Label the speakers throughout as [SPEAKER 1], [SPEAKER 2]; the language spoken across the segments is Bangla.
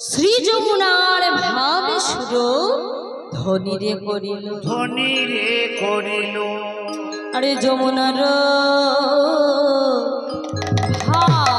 [SPEAKER 1] শ্রী যমুনার ভাবে সুর ধনী রে করিল আরে যমুনার ভাব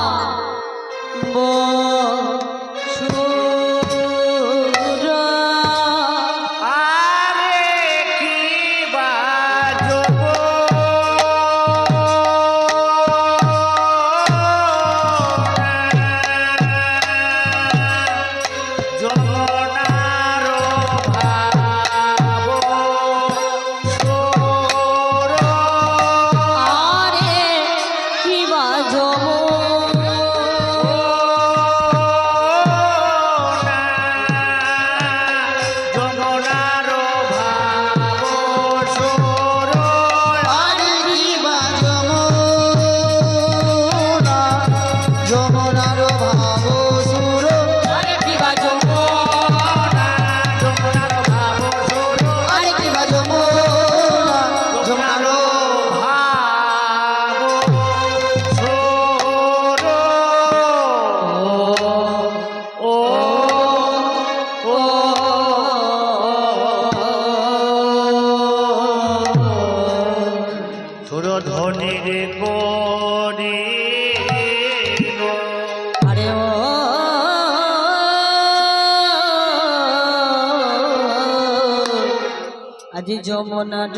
[SPEAKER 1] আজি যমুনার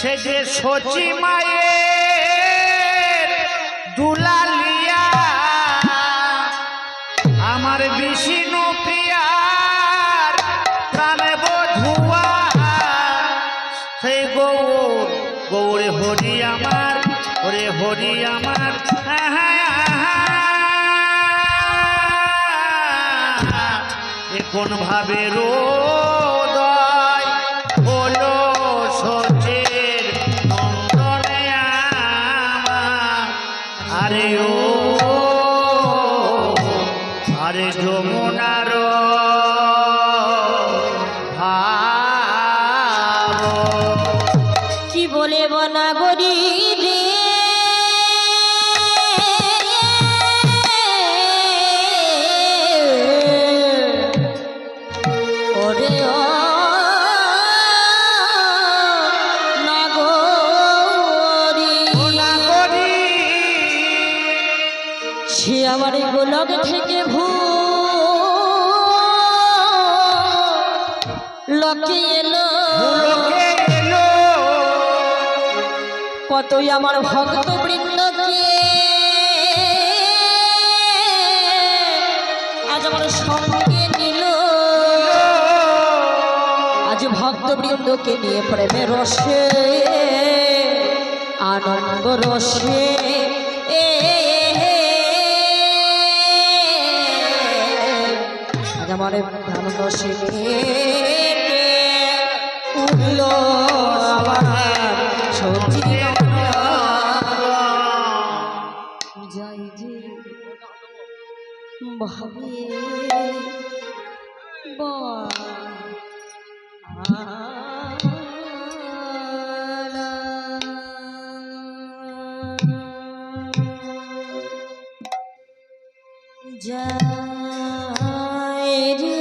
[SPEAKER 2] সে যে সচি মায়ের দুলালিয়া আমার বিষ্ণু প্রিয়ার প্রাণে বধুয়া সেই গৌরে হরি আমার ওরে হরি আমার কোন ভাবে রোদয় হলো সচের নন্দনে আমার আরে ও আরে যমুনার ভাব
[SPEAKER 1] কি বলে বনাগরি রে ওরে ও নাগরি সে আমার গোলক থেকে লকে এলো কতই আমার ভক্ত বৃন্দকে আজ আমার সঙ্গে নিল আজ ভক্ত বৃন্দকে নিয়ে প্রেমের রসে আনন্দ রসে আজ আমার প্রাণ রসে উঠল আমার সবজি যাই যে ভাবে যাই রে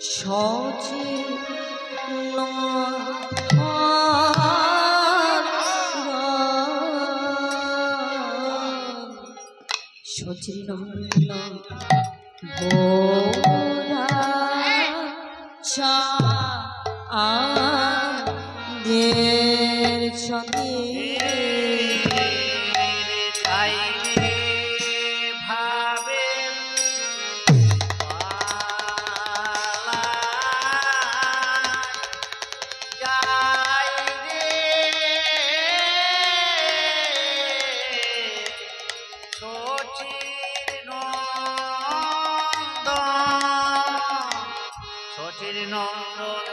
[SPEAKER 1] সচি সচি নন্দন ভোরা দের সঙ্গে
[SPEAKER 2] সচির নন্দন নন্দন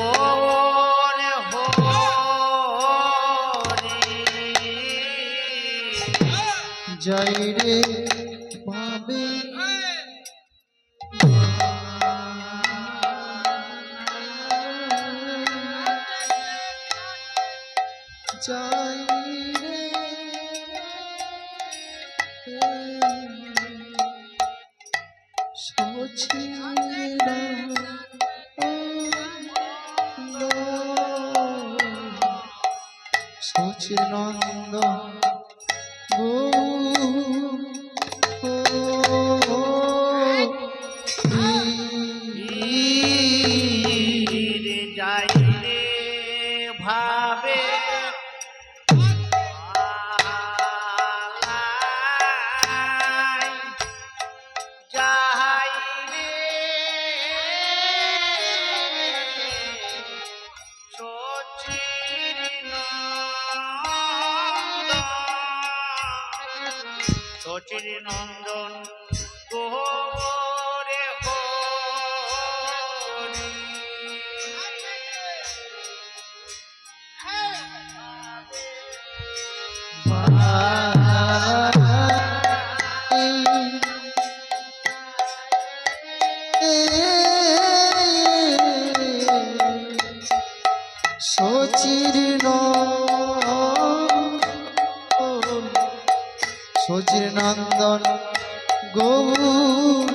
[SPEAKER 2] ওরে হরি
[SPEAKER 3] যাই রে ভাবে যাই রে সচির নন্দ গো
[SPEAKER 2] যাই রে ভাবে যাই রে সচির নন্দন গোরে হরি
[SPEAKER 3] সচির সচির নন্দন গৌর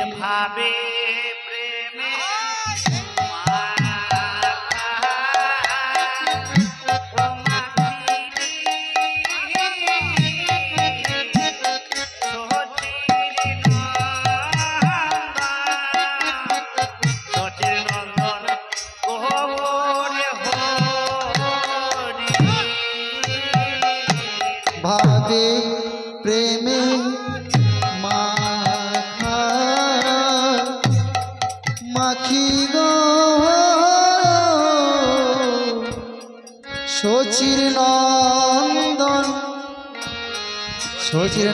[SPEAKER 2] ভাবে প্রেমে
[SPEAKER 3] ভাবে প্রেমে মাখা মাখি গো সচির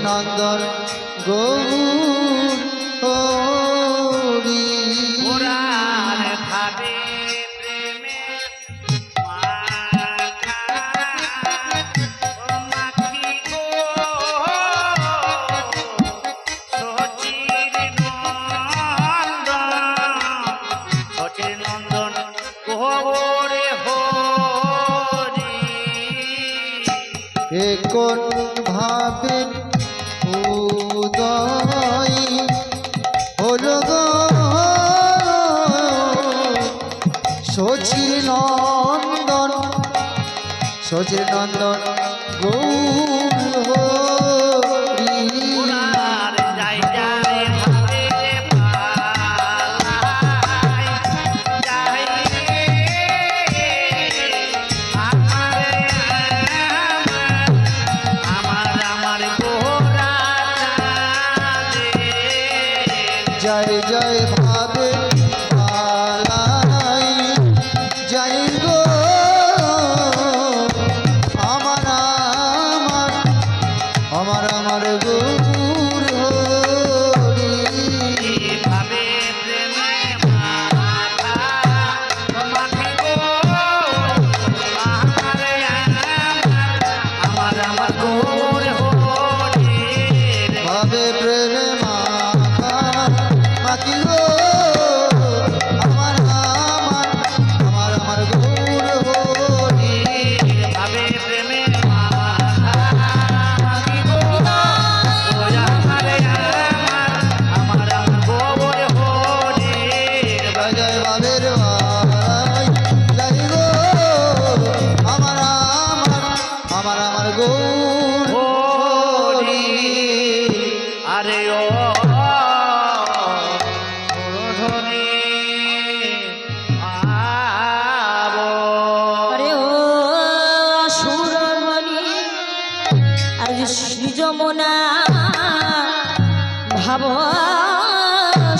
[SPEAKER 3] নন্দন গৌর হরি
[SPEAKER 2] ওরার ভাবে প্রেমে মাখি গো সচির নন্দন গোরে হরি
[SPEAKER 3] কোন ভাবে উদয় হলো গো সচির নন্দন গৌর হরি
[SPEAKER 2] ওরার যাই যাই ভাবে পালাই যাই রে আমার গোরা
[SPEAKER 3] জয় জয় ভাবে পালাই যাই গো আমার গৌর হরি
[SPEAKER 2] ভাবে প্রেমে মাখা মাখি গো আমার গোর হরি
[SPEAKER 3] ভাবে প্রেমে মাখা মাখি গো আমার গৌর হরি
[SPEAKER 2] ভাবে প্রেমে মাখি গো আমার গোর হরি
[SPEAKER 3] জয় জয় ভাবের ভাই যাই গো আমার গৌর হরি
[SPEAKER 2] আরে ও ধনী আবো
[SPEAKER 1] আরে ও সুরমণি আর শ্রী যমুনা ভাব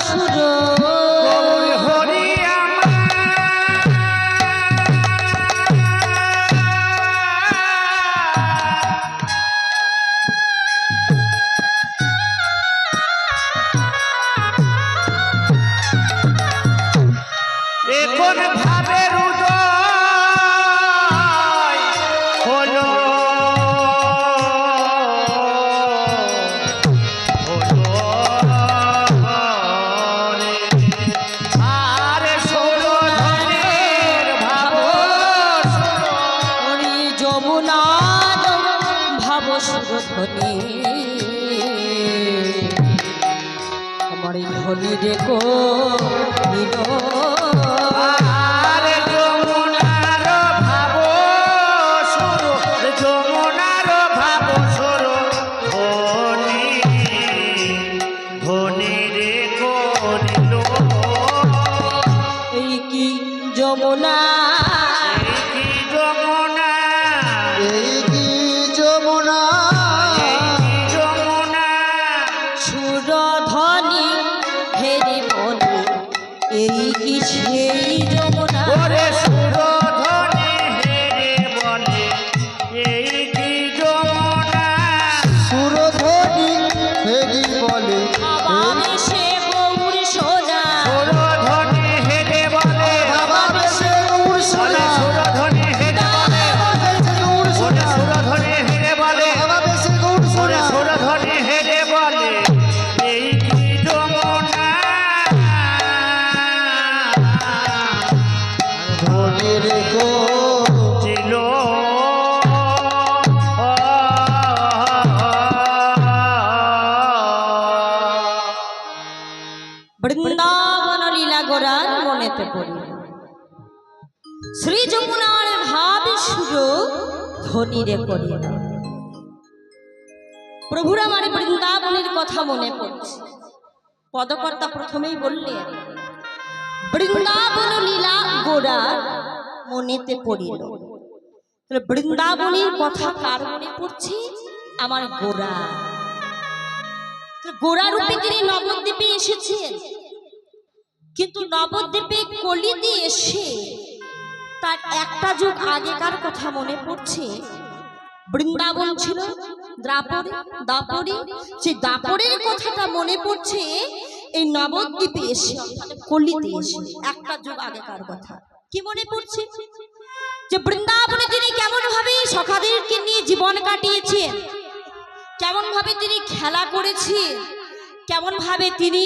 [SPEAKER 1] সুর
[SPEAKER 2] গৌর হরি আমার
[SPEAKER 1] ধনী আমার এই ধনী দেখো
[SPEAKER 2] আর যমুনার ভাব সরো, যমুনার ভাব সরো, ধনী ধনী রে করিল।
[SPEAKER 1] এই কি যমুনা
[SPEAKER 2] এই কি যমুনা,
[SPEAKER 3] এই কি যমুনা,
[SPEAKER 2] এই কি যমুনা,
[SPEAKER 1] সুরধনী হেরি বলে এই কি সেই যমুনা
[SPEAKER 2] ওরে সুরধনী হেরে বলে এই কি যমুনা।
[SPEAKER 3] সুরধ্বনি হেরি বলে
[SPEAKER 1] বাবা সে গৌর সোনা
[SPEAKER 2] সুরধনী হেরে বলে,
[SPEAKER 3] বাবা বেশে গৌর
[SPEAKER 2] বলে
[SPEAKER 3] সোনা,
[SPEAKER 2] সুরধনী হেরে বলে,
[SPEAKER 3] বাবা বেশে গৌর
[SPEAKER 2] ওরে
[SPEAKER 3] সোনা,
[SPEAKER 2] সুরধনী হেরে বলে,
[SPEAKER 3] বাবা বেশে গৌর
[SPEAKER 2] ওরে
[SPEAKER 3] সোনা,
[SPEAKER 2] সুরধনী হেরে বলে এই কি যমুনা।
[SPEAKER 3] ধনী রেখো
[SPEAKER 2] ছিল
[SPEAKER 1] বৃন্দাবন লীলা গোরার মনেতে পড়িল শ্রী যমুনার ভাব সুর ধনীরে করিল। প্রভুর আমার বৃন্দাবনের কথা মনে পড়ছে। পদকর্তা প্রথমেই বললেন বৃন্দাবন লীলা গোরার মনেতে পড়িল। তাহলে বৃন্দাবনের কথা কার মনে পড়ছে? আমার গোরা। গোরা রূপে তিনি নবদ্বীপে এসেছেন, কিন্তু নবদ্বীপে কলিতে এসে তার একটা যুগ আগেকার কথা মনে পড়ছে। বৃন্দাবন ছিল দাপরে, সেই দাপরের কথাটা মনে পড়ছে এই নবদ্বীপে এসে, অর্থাৎ কলিতে এসে একটা যুগ আগেকার কথা। কি মনে পড়ছে? যে বৃন্দাবনে তিনি কেমন ভাবে সখাদেরকে নিয়ে জীবন কাটিয়েছেন, কেমন ভাবে তিনি খেলা করেছেন, কেমন ভাবে তিনি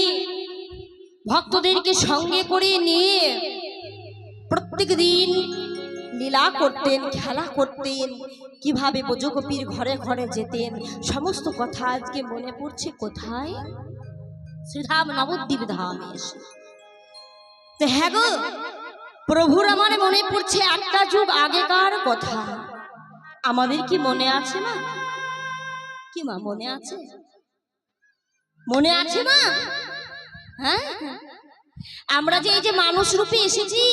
[SPEAKER 1] ভক্তদেরকে সঙ্গে করে নিয়ে প্রত্যেক দিন লীলা করতেন, খেলা করতেন, কিভাবে ব্রজগোপীর ঘরে ঘরে যেতেন, সমস্ত কথা আজকে মনে পড়ছে। কোথায়? শ্রীধাম নবদ্বীপ ধামে এসে। তো হ্যাঁ গো, প্রভুর আমার মনে পড়ছে একটা যুগ আগেকার কথা। আমাদের কি মনে আছে না? কি মা মনে আছে? মনে আছে মা? হ্যাঁ, আমরা যে এই যে মানুষ রূপে এসেছি,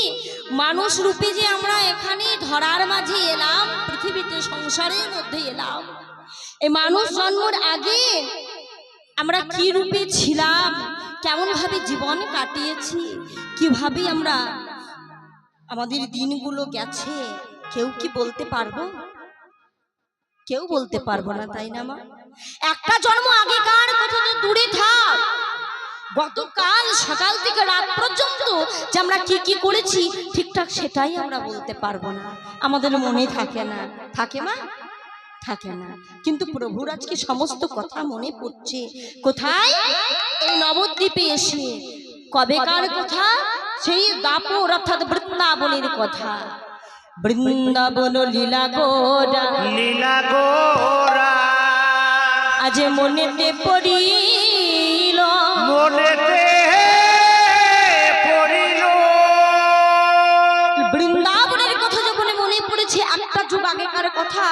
[SPEAKER 1] মানুষ রূপে যে আমরা এখানে ধরার মাঝে এলাম, পৃথিবীতে সংসারের মধ্যে এলাম, এই মানুষ জন্মের আগে আমরা কি রূপে ছিলাম, কেমন ভাবে জীবন কাটিয়েছি, কিভাবে আমরা আমাদের দিনগুলো গেছে, কেউ কি বলতে পারবো? কেউ বলতে পারবো না, তাই না মা? একটা জন্ম আগেকার কথা তো দূরে থাক, গতকাল সকাল থেকে রাত পর্যন্ত যে আমরা কি কি করেছি ঠিকঠাক সেটাই আমরা বলতে পারবো না, আমাদের মনে থাকে না। থাকে মা? থাকে না। কিন্তু প্রভুর আজকে সমস্ত কথা মনে পড়ছে। কোথায়? এই নবদ্বীপে এসে। কবেকার কথা? সেই দাপর অর্থাৎ বৃন্দাবনের কথা। বৃন্দাবন লীলা গোরা,
[SPEAKER 2] লীলা গোরা
[SPEAKER 1] আজ মনেতে পড়িল,
[SPEAKER 2] মনেতে পড়িল।
[SPEAKER 1] বৃন্দাবনের কথা যখন মনে পড়েছে একটা যুগ আগেকার কথা,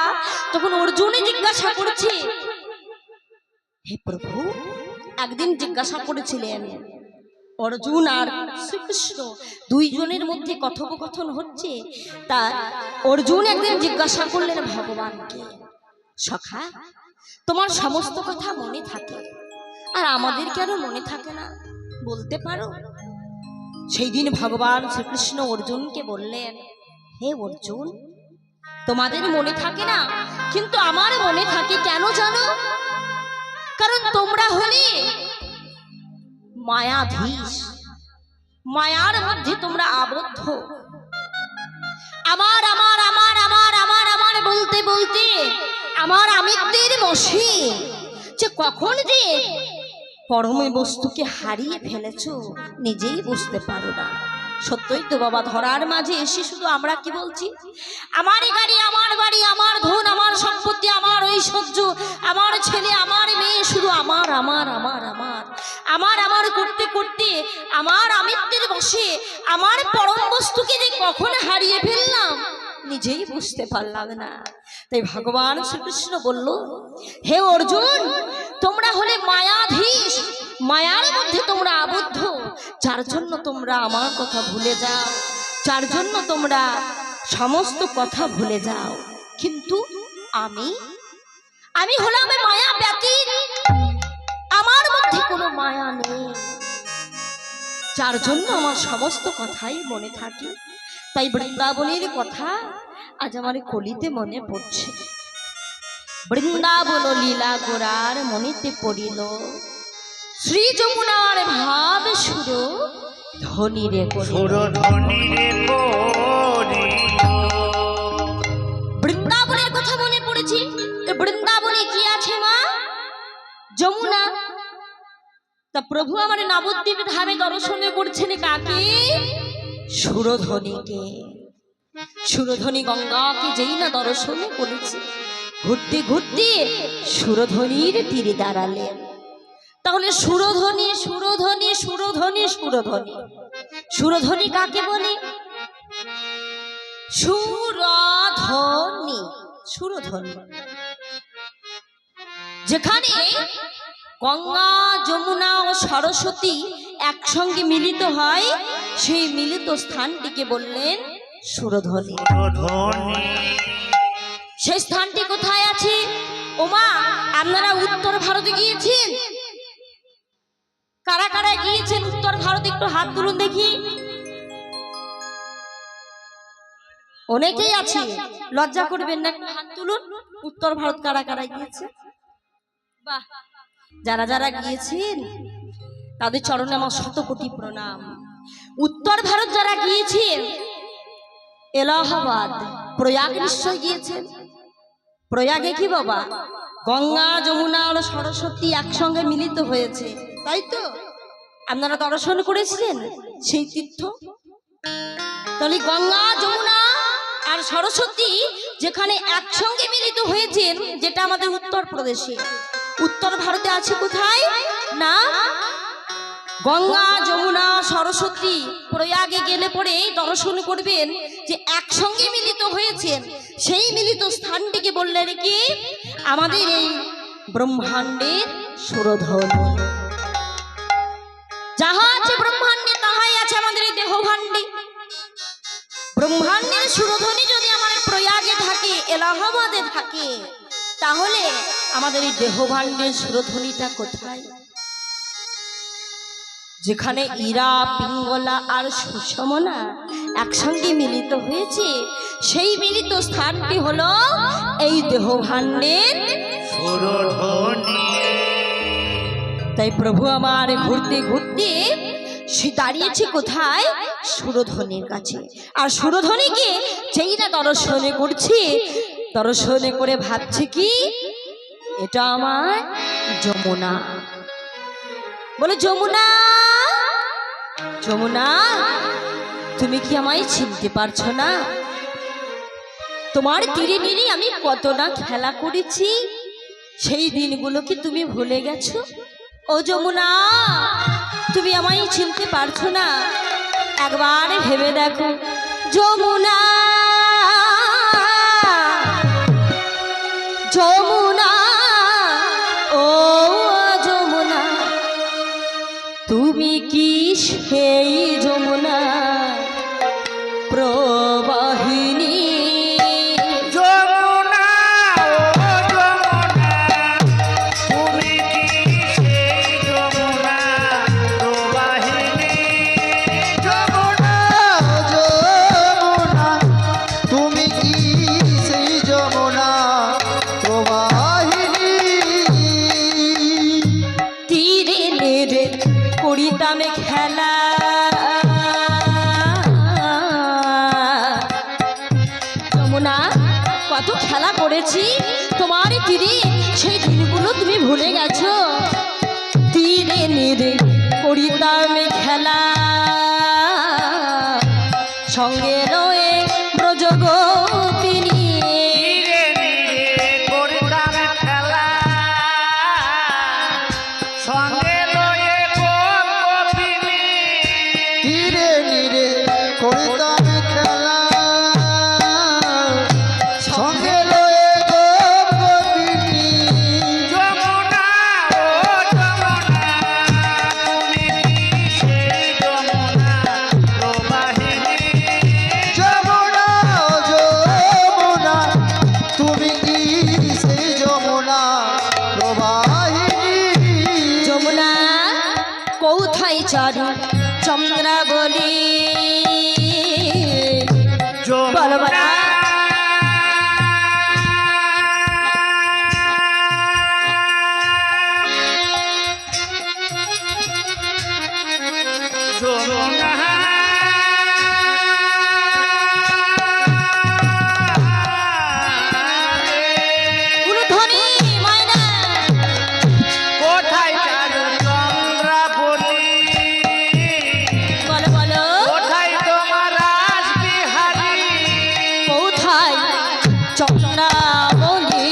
[SPEAKER 1] তখন অর্জুনে জিজ্ঞাসা করেছে, হে প্রভু, একদিন জিজ্ঞাসা করেছিলেন অর্জুন আর শ্রীকৃষ্ণ দুইজনের মধ্যে কথোপকথন হচ্ছে, তা অর্জুন একদিন জিজ্ঞাসা করলেন ভগবানকে, সখা তোমার সমস্ত কথা মনে থাকে আর আমাদের কেন মনে থাকে না, বলতে পারো? সেই দিন ভগবান শ্রীকৃষ্ণ অর্জুনকে বললেন, হে অর্জুন, তোমাদের মনে থাকে না, কিন্তু আমার মনে থাকে। কেন জানো? কারণ তোমরা হলে মায়াধীশ, মায়ার মধ্যে তোমরা আবদ্ধ। আমার আমার আমার আমার আমার আমার বলতে বলতে আমার আমিত্বের বশে যে কখন যে পরম বস্তুকে হারিয়ে ফেলেছো নিজেই বুঝতে পারো না। সত্যই তো বাবা, ধরার মাঝে এসে শুধু আমরা কি বলছি, আমারই গাড়ি, আমার বাড়ি, আমার ধন, আমার সম্পত্তি, আমার ঐশ্বর্য, আমার ছেলে, আমার মেয়ে, শুধু আমার আমার আমার আমার আমার আমার করতে করতে আমার আমিত্বের বসে আমার পরম বস্তুকে যে কখন হারিয়ে ফেললাম নিজেই বুঝতে পারলাম না। তাই ভগবান শ্রীকৃষ্ণ বলল, হে অর্জুন, তোমরা হলে মায়াধীশ, মায়ার মধ্যে তোমরা আবদ্ধ, যার জন্য তোমরা আমার কথা ভুলে যাও, যার জন্য তোমরা সমস্ত কথা ভুলে যাও। কিন্তু আমি হলাম মায়া ব্যতীত, আমার মধ্যে কোনো মায়া নেই, যার জন্য আমার সমস্ত কথাই মনে থাকে। তাই বৃন্দাবনের কথা আজ আমার কলিতে মনে পড়ছে। বৃন্দাবন লীলা গোরার মনেতে পড়িল, শ্রী যমুনার ভাব সুর ধনী রে
[SPEAKER 2] সুরধ্বনি রে করি।
[SPEAKER 1] বৃন্দাবনের কথা মনে পড়েছে। তো বৃন্দাবনে কি আছে মা? যমুনা। তা প্রভু আমার নবদ্বীপ ধামে দর্শনে করছেন কাকে? সুরধ্বনিকে। সুরধ্বনি গঙ্গাকে যেই না দর্শনে করেছে, ঘুরতে ঘুরতে সুরধ্বনির তীরে দাঁড়ালেন। তাহলে সুরধ্বনি সুরধ্বনি সুরধ্বনি সুরধ্বনি সুরধ্বনি কাকে বলে? সুরধ্বনি সুরধ্বনি যেখানে গঙ্গা, যমুনা ও সরস্বতী একসঙ্গে মিলিত হয়, সেই মিলিত স্থানটিকে বললেন সুরধ্বনি।
[SPEAKER 2] সুরধ্বনি
[SPEAKER 1] সেই স্থানটি কোথায় আছে? ওমা, আপনারা উত্তর ভারতে গিয়েছেন? কারা কারা গিয়েছেন উত্তর ভারতে? একটু হাত তুলুন দেখি। অনেকেই আছে, লজ্জা করবেন না, একটু হাত তুলুন। উত্তর ভারত কারা কারা গিয়েছে? বাহ, যারা যারা গিয়েছেন তাদের চরণে আমার শত কোটি প্রণাম। উত্তর ভারত যারা গিয়েছেন, এলাহাবাদ, প্রয়াগ নিশ্চয় গিয়েছেন। প্রয়াগে কি বাবা, গঙ্গা, যমুনা আর সরস্বতী একসঙ্গে মিলিত হয়েছে, তাই তো? আপনারা দর্শন করেছিলেন সেই তীর্থ। তাহলে গঙ্গা, যমুনা আর সরস্বতী যেখানে একসঙ্গে মিলিত হয়েছেন, যেটা আমাদের উত্তর প্রদেশে, উত্তর ভারতে আছে কোথায় না? গঙ্গা, যমুনা, সরস্বতী প্রয়াগে গেলে পরে দর্শন করবেন যে একসঙ্গে মিলিত হয়েছেন। সেই মিলিত স্থানটিকে বললেন কি? আমাদের এই ব্রহ্মাণ্ডের সুরধ্বনি। যাহা আছে ব্রহ্মাণ্ডে তাহাই আছে আমাদের এই দেহভাণ্ডে। ব্রহ্মাণ্ডের সুরধ্বনি যদি আমার প্রয়াগে থাকে, এলাহাবাদে থাকে, তাহলে আমাদের এই দেহভাণ্ডের সুরধ্বনিটা কোথায়? যেখানে ইরা, পিঙ্গলা আর সুষমনা একসঙ্গে মিলিত হয়েছে, সেই মিলিত স্থানটি হলো এই দেহভাণ্ডের
[SPEAKER 2] সুরধ্বনি।
[SPEAKER 1] তাই প্রভু আমার ঘুরতে ঘুরতে সে দাঁড়িয়েছে কোথায়? সুরধ্বনির কাছে। আর সুরধ্বনিকে যেই না দর্শনে করছে, দর্শনে করে ভাবছে কি, এটা আমার যমুনা। বলে, যমুনা, যমুনা, তুমি কি আমায় চিনতে পারছো না? তোমার তীরে নীরে আমি কত না খেলা করেছি, সেই দিনগুলো কি তুমি ভুলে গেছো? ও যমুনা, তুমি আমায় চিনতে পারছো না? একবার ভেবে দেখো। যমুনা, যমুনা, ও যমুনা, তুমি কি সেই যমুনা প্রবাহিনী?
[SPEAKER 2] যমুনা, ও যমুনা, তুমি কি সেই যমুনা প্রবাহিনী?
[SPEAKER 3] যমুনা, যমুনা, তুমি কি সেই যমুনা প্রবাহিনী?
[SPEAKER 1] তীরে নেড়ে করিতামে খেলা, চারু চন্দ্রাবলী বলো বলো। উলুধ্বনি ময়না
[SPEAKER 2] কোথায় চারু চন্দ্রাবলী
[SPEAKER 1] বলো বলো।
[SPEAKER 2] কোথায় তোমার রাসবিহারী
[SPEAKER 1] কোথায় চন্দ্রাবলী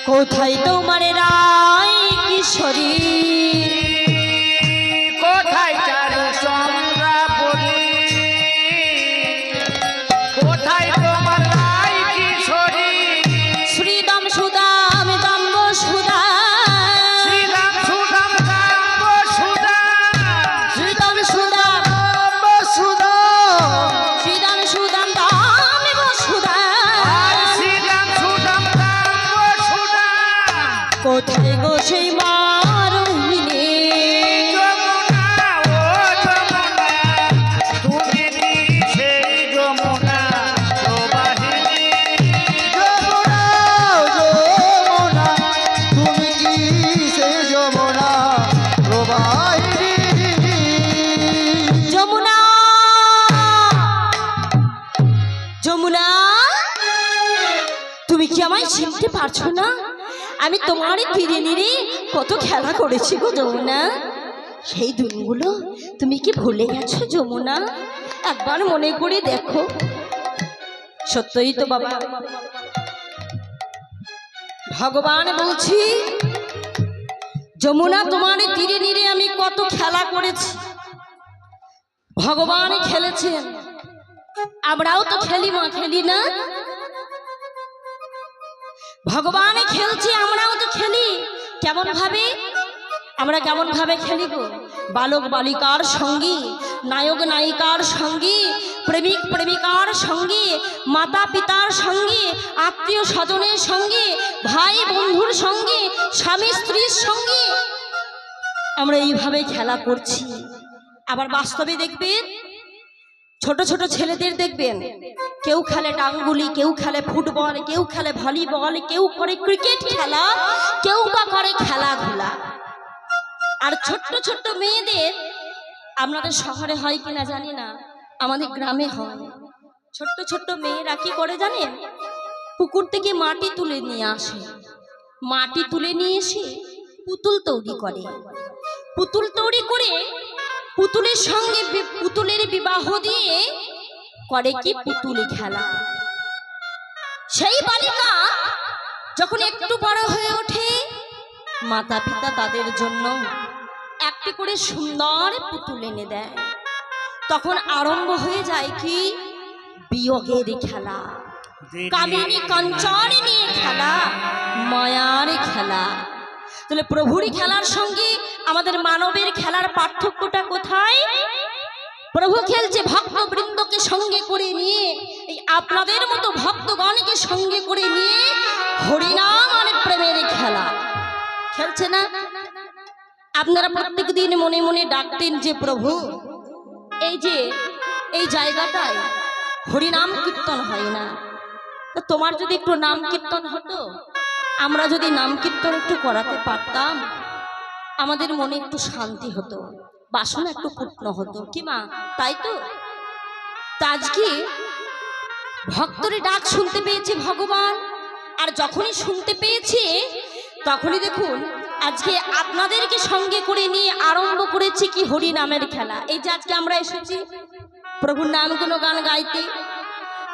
[SPEAKER 1] কোথায় তোমার রায় কিশোরী
[SPEAKER 2] কোথায় চারু চন্দ্রাবলী কোথায় তোমার রায় কিশোরী
[SPEAKER 1] শ্রীদাম সুদাম দাম্ব সুদা
[SPEAKER 2] শ্রীরাম সুদাম কাম্য সুদা
[SPEAKER 1] শ্রীদাম সুদাম
[SPEAKER 3] সুদা
[SPEAKER 1] শ্রীদাম সুদাম দাম সুদা
[SPEAKER 2] আর শ্রীরাম সুদাম কাম্য সুদা
[SPEAKER 1] কোথায় গো সেই মারোহিণী
[SPEAKER 2] যমুনা ও যমুনা তুমি কি সেই যমুনা প্রবাহিনী
[SPEAKER 3] যমুনা যমুনা তুমি কি সেই যমুনা প্রবাহিনী
[SPEAKER 1] যমুনা যমুনা তুমি কি আমায় চিনতে পারছো না? আমি তোমারই তীরে নিরে কত খেলা করেছি গো যমুনা। সেই দিনগুলো তুমি কি ভুলে গেছো যমুনা? একবার মনে করে দেখো। সত্যই তো বাবা, ভগবান বলছি যমুনা তোমার তীরে নিরে আমি কত খেলা করেছি। ভগবান খেলেছেন, আমরাও তো খেলি মা, খেলি না? ভগবান খেলছে, আমরাও তো খেলি। কেমন ভাবে? আমরা কেমন ভাবে খেলি গো? বালক বালিকার সঙ্গে, নায়ক নায়িকার সঙ্গে, প্রেমিক প্রেমিকার সঙ্গে, মাতা পিতার সঙ্গে, আত্মীয় স্বজনের সঙ্গে, ভাই বন্ধুর সঙ্গে, স্বামী স্ত্রীর সঙ্গে আমরা এইভাবে খেলা করছি। আবার বাস্তবে দেখবেন ছোট ছোট ছেলেদের দেখবেন, কেউ খেলে ডাঙ্গুলি, কেউ খেলে ফুটবল, কেউ খেলে ভলিবল, কেউ করে ক্রিকেট খেলা, কেউ বা করে খেলাধুলা। আর ছোট্ট ছোট্ট মেয়েদের, আপনাদের শহরে হয় কিনা জানি না, আমাদের গ্রামে হয়। ছোট্ট ছোট্ট মেয়েরা কি করে জানেন? পুকুর থেকে মাটি তুলে নিয়ে আসে, মাটি তুলে নিয়ে এসে পুতুল তৈরি করে। পুতুল তৈরি করে পুতুলের সঙ্গে পুতুলের বিবাহ দিয়ে করে কি পুতুল খেলা। সেই বালিকা যখন একটু বড় হয়ে ওঠে, মাতা পিতা তাদের জন্য একটি করে সুন্দর পুতুল এনে দেয়। তখন আরম্ভ হয়ে যায় কি বিয়োগের খেলা, কামিনী কাঞ্চন নিয়ে খেলা, মায়ার খেলা। তাহলে প্রভুরই খেলার সঙ্গে আমাদের মানবের খেলার পার্থক্যটা কোথায়? প্রভু খেলছে ভক্তবৃন্দকে সঙ্গে করে নিয়ে, এই আপনাদের মতো ভক্তগণকে সঙ্গে করে নিয়ে হরিনাম আর প্রেমের খেলা খেলছে না? আপনারা প্রত্যেক দিন মনে মনে ডাকতেন যে প্রভু এই যে এই জায়গাটায় হরিনাম কীর্তন হয় না, তো তোমার যদি একটু নাম কীর্তন হতো, আমরা যদি নাম কীর্তন একটু করাতে পারতাম, আমাদের মনে একটু শান্তি হতো, বাসনা একটু পূর্ণ হতো কি মা? তাই তো। আজকে ভক্তরে ডাক শুনতে পেয়েছে ভগবান, আর যখনই শুনতে পেয়েছে তখনই দেখুন আজকে আপনাদেরকে সঙ্গে করে নিয়ে আরম্ভ করেছি কি হরি নামের খেলা। এই যে আজকে আমরা এসেছি প্রভুর নাম কোনো গান গাইতে,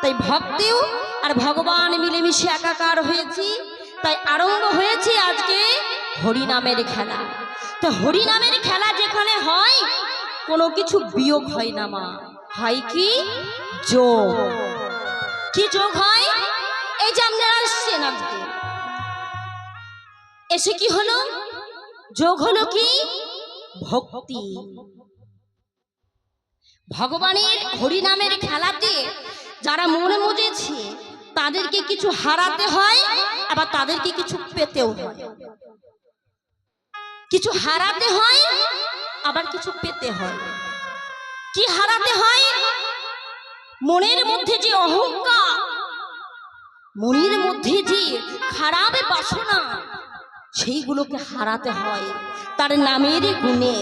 [SPEAKER 1] তাই ভক্তেও আর ভগবান মিলেমিশে একাকার হয়েছি, তাই আরম্ভ হয়েছে আজকে হরি নামের খেলা। তো হরি নামের খেলা যেখানে হয় কোনো কিছু বিয়োগ হয় না মা, হয় কি যোগ। কি যোগ হয়? এই যে আপনারা আসছেন আজকে, এসে কি হলো? যোগ হলো কি ভক্তি। ভগবানের হরি নামের খেলাতে যারা মনে মজেছে তাদেরকে কিছু হারাতে হয়, আবার তাদেরকে কিছু পেতেও হয়। কিছু হারাতে হয়, আবার কিছু পেতে হয়। কি হারাতে হয়? মনের মধ্যে যে অহংকার, মনের মধ্যে যে খারাপ বাসনা, সেইগুলোকে হারাতে হয় তার নামের গুণে।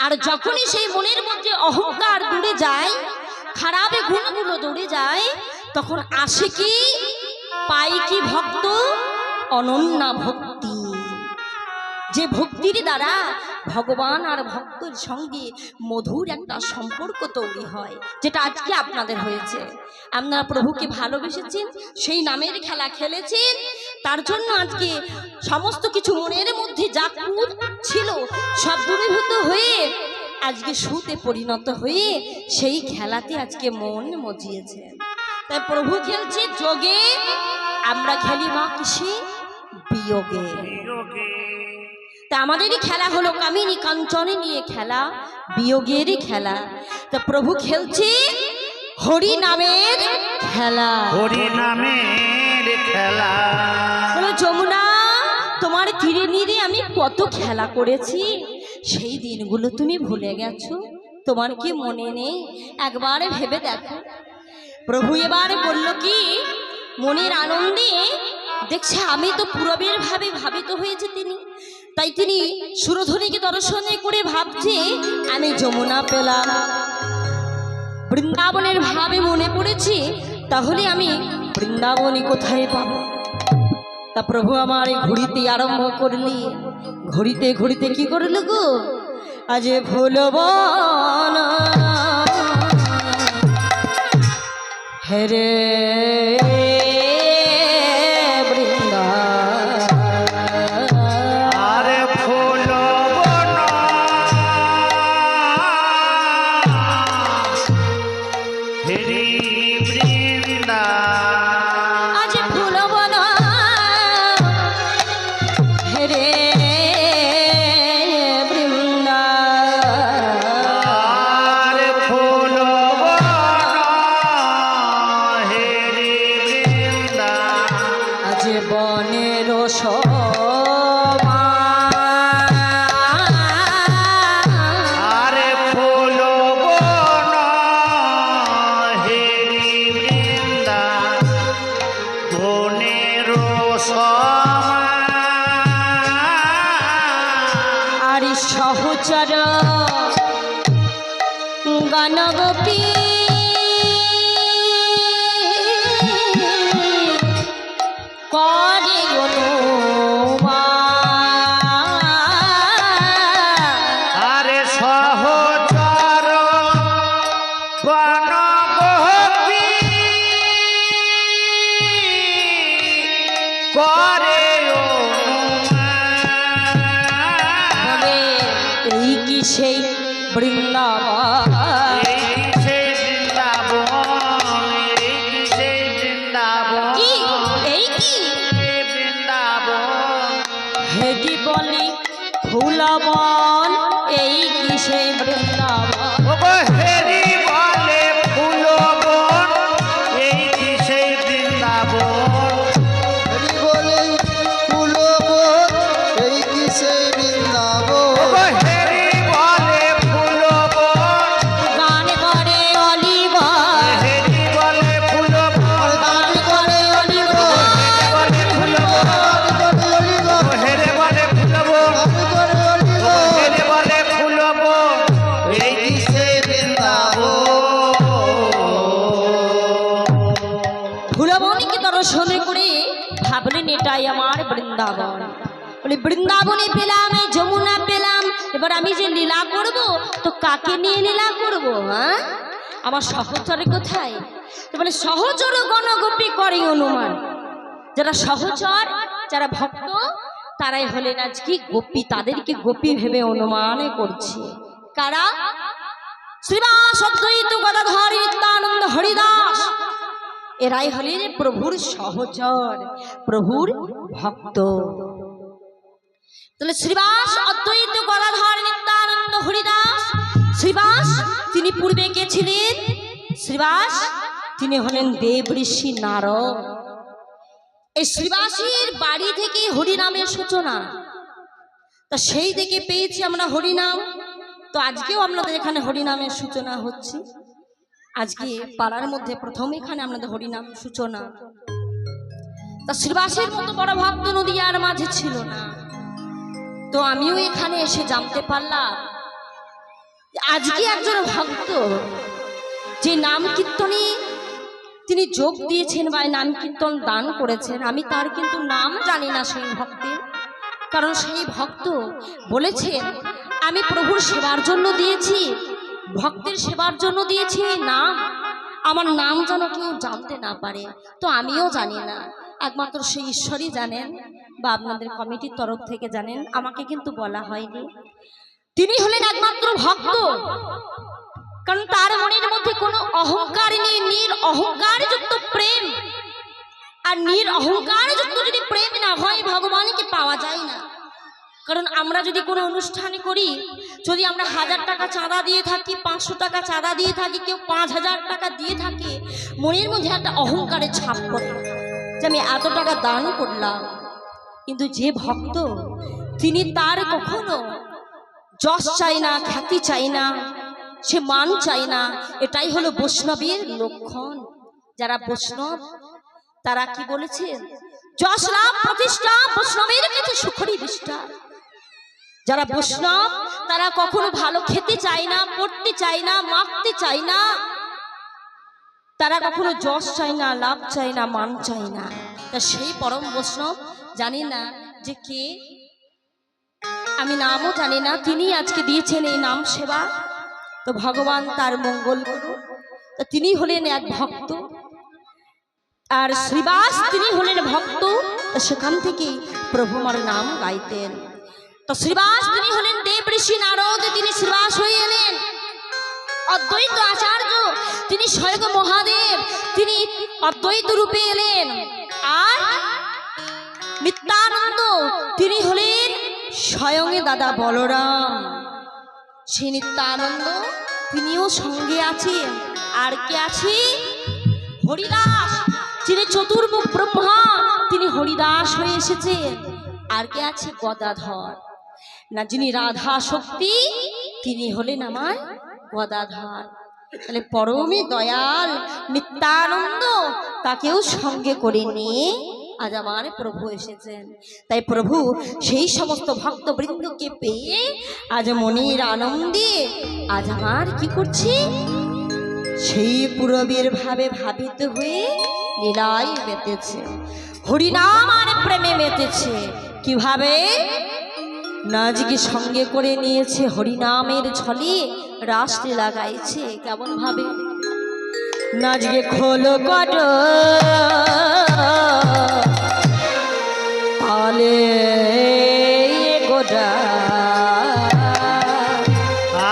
[SPEAKER 1] আর যখনই সেই মনের মধ্যে অহংকার দূরে যায়, খারাপ গুণগুলো দূরে যায়, তখন আসে কি, পাই কি ভক্ত? অনন্যা ভক্তি। যে ভক্তির দ্বারা ভগবান আর ভক্তের সঙ্গে মধুর একটা সম্পর্ক তৈরি হয়, যেটা আজকে আপনাদের হয়েছে। আপনারা প্রভুকে ভালোবেসেছেন, সেই নামের খেলা খেলেছেন, তার জন্য আজকে সমস্ত কিছু মনের মধ্যে যা কুদ ছিল সব দূরীভূত হয়ে আজকে সুতে পরিণত হয়ে সেই খেলাতে আজকে মন মজিয়েছে। তাই প্রভু খেলছে যোগে, আমরা খেলি মা কিসে? বিয়োগে। তা আমাদেরই খেলা হলো কামিনী কাঞ্চনে নিয়ে খেলা, বিয়োগেরই খেলা। তা প্রভু খেলছে হরি নামের খেলা।
[SPEAKER 2] হরি নামের খেলা।
[SPEAKER 1] বলো যমুনা, তোমার তীরে নীরে আমি কত খেলা করেছি, সেই দিনগুলো তুমি ভুলে গেছো? তোমার কি মনে নেই? একবার ভেবে দেখো। প্রভু এবার বলল কি, মনের আনন্দে দেখছে আমি তো পূরবের ভাবে ভাবিত হয়েছে তিনি, তাই তিনি সুরধনীকে দর্শনে করে ভাবছে আমি যমুনা পেলাম, বৃন্দাবনের ভাবে মনে পড়েছে, তাহলে আমি বৃন্দাবনই কোথায় পাবো? তা প্রভু আমার এই ঘুরিতে আরম্ভ করলি, ঘুরিতে ঘুরিতে কি করল গো, আজ ভুলব না হেরে বৃন্দা।
[SPEAKER 2] আরে ভুলব না হরি বৃন্দা।
[SPEAKER 1] আজ ভুলব না হেরে বৃন্দা।
[SPEAKER 2] আরে ভুলব না হরি বৃন্দা।
[SPEAKER 1] আজ বনের
[SPEAKER 2] আরে ভুলব না হরি বৃন্দা। বনের
[SPEAKER 1] আর সহচর গণগোপী করে
[SPEAKER 2] আরে সহচর গণগোপী করে
[SPEAKER 1] বলে এই কি সেই বৃন্দাবন?
[SPEAKER 2] এই সেই বৃন্দাবন, এই সেই বৃন্দাবন,
[SPEAKER 1] কি এই কি
[SPEAKER 2] এই বৃন্দাবন।
[SPEAKER 1] হেটি বলি ফুলবন, এই কি সেই বৃন্দাবন?
[SPEAKER 2] ওগো হেরি বলে ফুলবন, এই কি সেই বৃন্দাবন।
[SPEAKER 3] হরি বলে ফুলবন, এই কি সেই বৃন্দাবন।
[SPEAKER 2] ওগো হেরি বলে ফুলবন,
[SPEAKER 1] গান করে অলিবন,
[SPEAKER 2] হেরি বলে ফুলবন,
[SPEAKER 3] দাবি করে অলিগন,
[SPEAKER 2] বলে ফুলবন,
[SPEAKER 3] দাবি করে অলিগন,
[SPEAKER 2] হেরে বলে ফুলবন,
[SPEAKER 3] দাবি করে অলিগন।
[SPEAKER 2] হেরে বলে ফুলবন, এই কি সেই বৃন্দাবন।
[SPEAKER 1] ফুলবনকে দর্শনে করে ভাবলেন এটাই আমার বৃন্দাবন। বলে বৃন্দাবনে পেলাম, এই যমুনা পেলাম, এবার আমি যে লীলা করব তো কাকে নিয়ে লীলা করব? হ্যাঁ, আমার সহচরে কোথায়? তো বলে সহচর গণগোপী করে অনুমান। যারা সহচর, যারা ভক্ত, তারাই হলেন আজকে গোপী, তাদেরকে গোপী ভেবে অনুমান করছে। কারা? শ্রীবাস অদ্বৈত গদাধর নিত্যানন্দ হরিদাস, এরাই হলেন প্রভুর সহচর, প্রভুর ভক্ত। তাহলে শ্রীবাস অদ্বৈত গদাধর নিত্যানন্দ হরিদাস, শ্রীবাস তিনি পূর্বে কে ছিলেন? শ্রীবাস তিনি হলেন দেব ঋষি নারদ। এই শ্রীবাসীর বাড়ি থেকে হরিনামের সূচনা। তা সেই থেকে পেয়েছি আমরা হরিনাম। তো আজকেও আপনাদের এখানে হরিনামের সূচনা হচ্ছে। আজকে পাড়ার মধ্যে প্রথম এখানে আপনাদের হরিনাম সূচনা। তা শ্রীবাসের মতো বড় ভক্ত নদীয়ার মাঝে ছিল না। তো আমিও এখানে এসে জানতে পারলাম আজকে একজন ভক্ত যে নাম কীর্তনে তিনি যোগ দিয়েছেন বা নাম কীর্তন দান করেছেন, আমি তার কিন্তু নাম জানি না সেই ভক্তের। কারণ সেই ভক্ত বলেছেন আমি প্রভুর সেবার জন্য দিয়েছি, ভক্তের সেবার জন্য দিয়েছি নাম, আমার নাম যেন কেউ জানতে না পারে। তো আমিও জানি না, একমাত্র সেই ঈশ্বরই জানেন বা আপনাদের কমিটির তরফ থেকে জানেন, আমাকে কিন্তু বলা হয়নি। তিনি হলেন একমাত্র ভক্ত, কারণ তার মনের মধ্যে কোনো অহংকার নেই। অহংকারযুক্ত প্রেম, আর অহংকারযুক্ত যদি প্রেম না হয় ভগবানকে পাওয়া যায় না। কারণ আমরা যদি কোনো অনুষ্ঠান করি, যদি আমরা 1000 টাকা চাঁদা দিয়ে থাকি, 500 টাকা চাঁদা দিয়ে থাকি, কেউ 5000 টাকা দিয়ে থাকে, মনের মধ্যে একটা অহংকারের ছাপ পড়ে যে আমি এত টাকা দান করলাম। কিন্তু যে ভক্ত তিনি তার কখনো যশ চাই না, খ্যাতি চাই না, সে মান চাই না। এটাই হলো বৈষ্ণবের লক্ষণ। যারা বৈষ্ণব তারা কি বলেছেন, যশ লাভ প্রতিষ্ঠা বৈষ্ণবের কাছে সুখরী বিষ্ঠা। যারা বৈষ্ণব তারা কখনো ভালো খেতে চায় না, পড়তে চায় না, মাখতে চায় না, তারা কখনো যশ চায় না, লাভ চায় না, মান চায় না। তা সেই পরম বৈষ্ণব জানি না যে কে, আমি নামও জানি না, তিনি আজকে দিয়েছেন এই নাম সেবা। তো ভগবান তার মঙ্গল করুন। তো তিনি হলেন এক ভক্ত, আর শ্রীবাস তিনি হলেন ভক্ত। সেখান থেকে প্রভু আমার নাম গাইতেন। তো শ্রীবাস তিনি হলেন দেব ঋষি নারদ, তিনি শ্রীবাস হয়ে এলেন। অদ্বৈত আচার্য তিনি স্বয়ং মহাদেব, তিনি অদ্বৈত রূপে এলেন। আর নিত্যানন্দ তিনি হলেন স্বয়ং দাদা বলরাম। সেই নিত্যানন্দ তিনিও সঙ্গে আছেন। আর কে আছে? হরিদাস, যিনি চতুর্মুখ ব্রহ্মা, তিনি হরিদাস হয়ে এসেছেন। আর কে আছে? গদাধর, না যিনি রাধা শক্তি, তিনি হলেন আমার গদাধর। তাহলে পরমে দয়াল নিত্যানন্দ, তাকেও সঙ্গে করে নিয়ে আজ আমার প্রভু এসেছেন। তাই প্রভু সেই সমস্ত ভক্তবৃন্দকে পেয়ে আজ মনের আনন্দে আজ আমার কি করছি, সেই পূরবের ভাবে ভাবিত হয়ে লীলায় মেতেছে, হরিনাম আর প্রেমে মেতেছে। কিভাবে? নাজকে সঙ্গে করে নিয়েছে, হরিনামের ছলে রাসলীলা গাইছে। কেমন ভাবে? নাজকে খোলো কট তালে গোটা,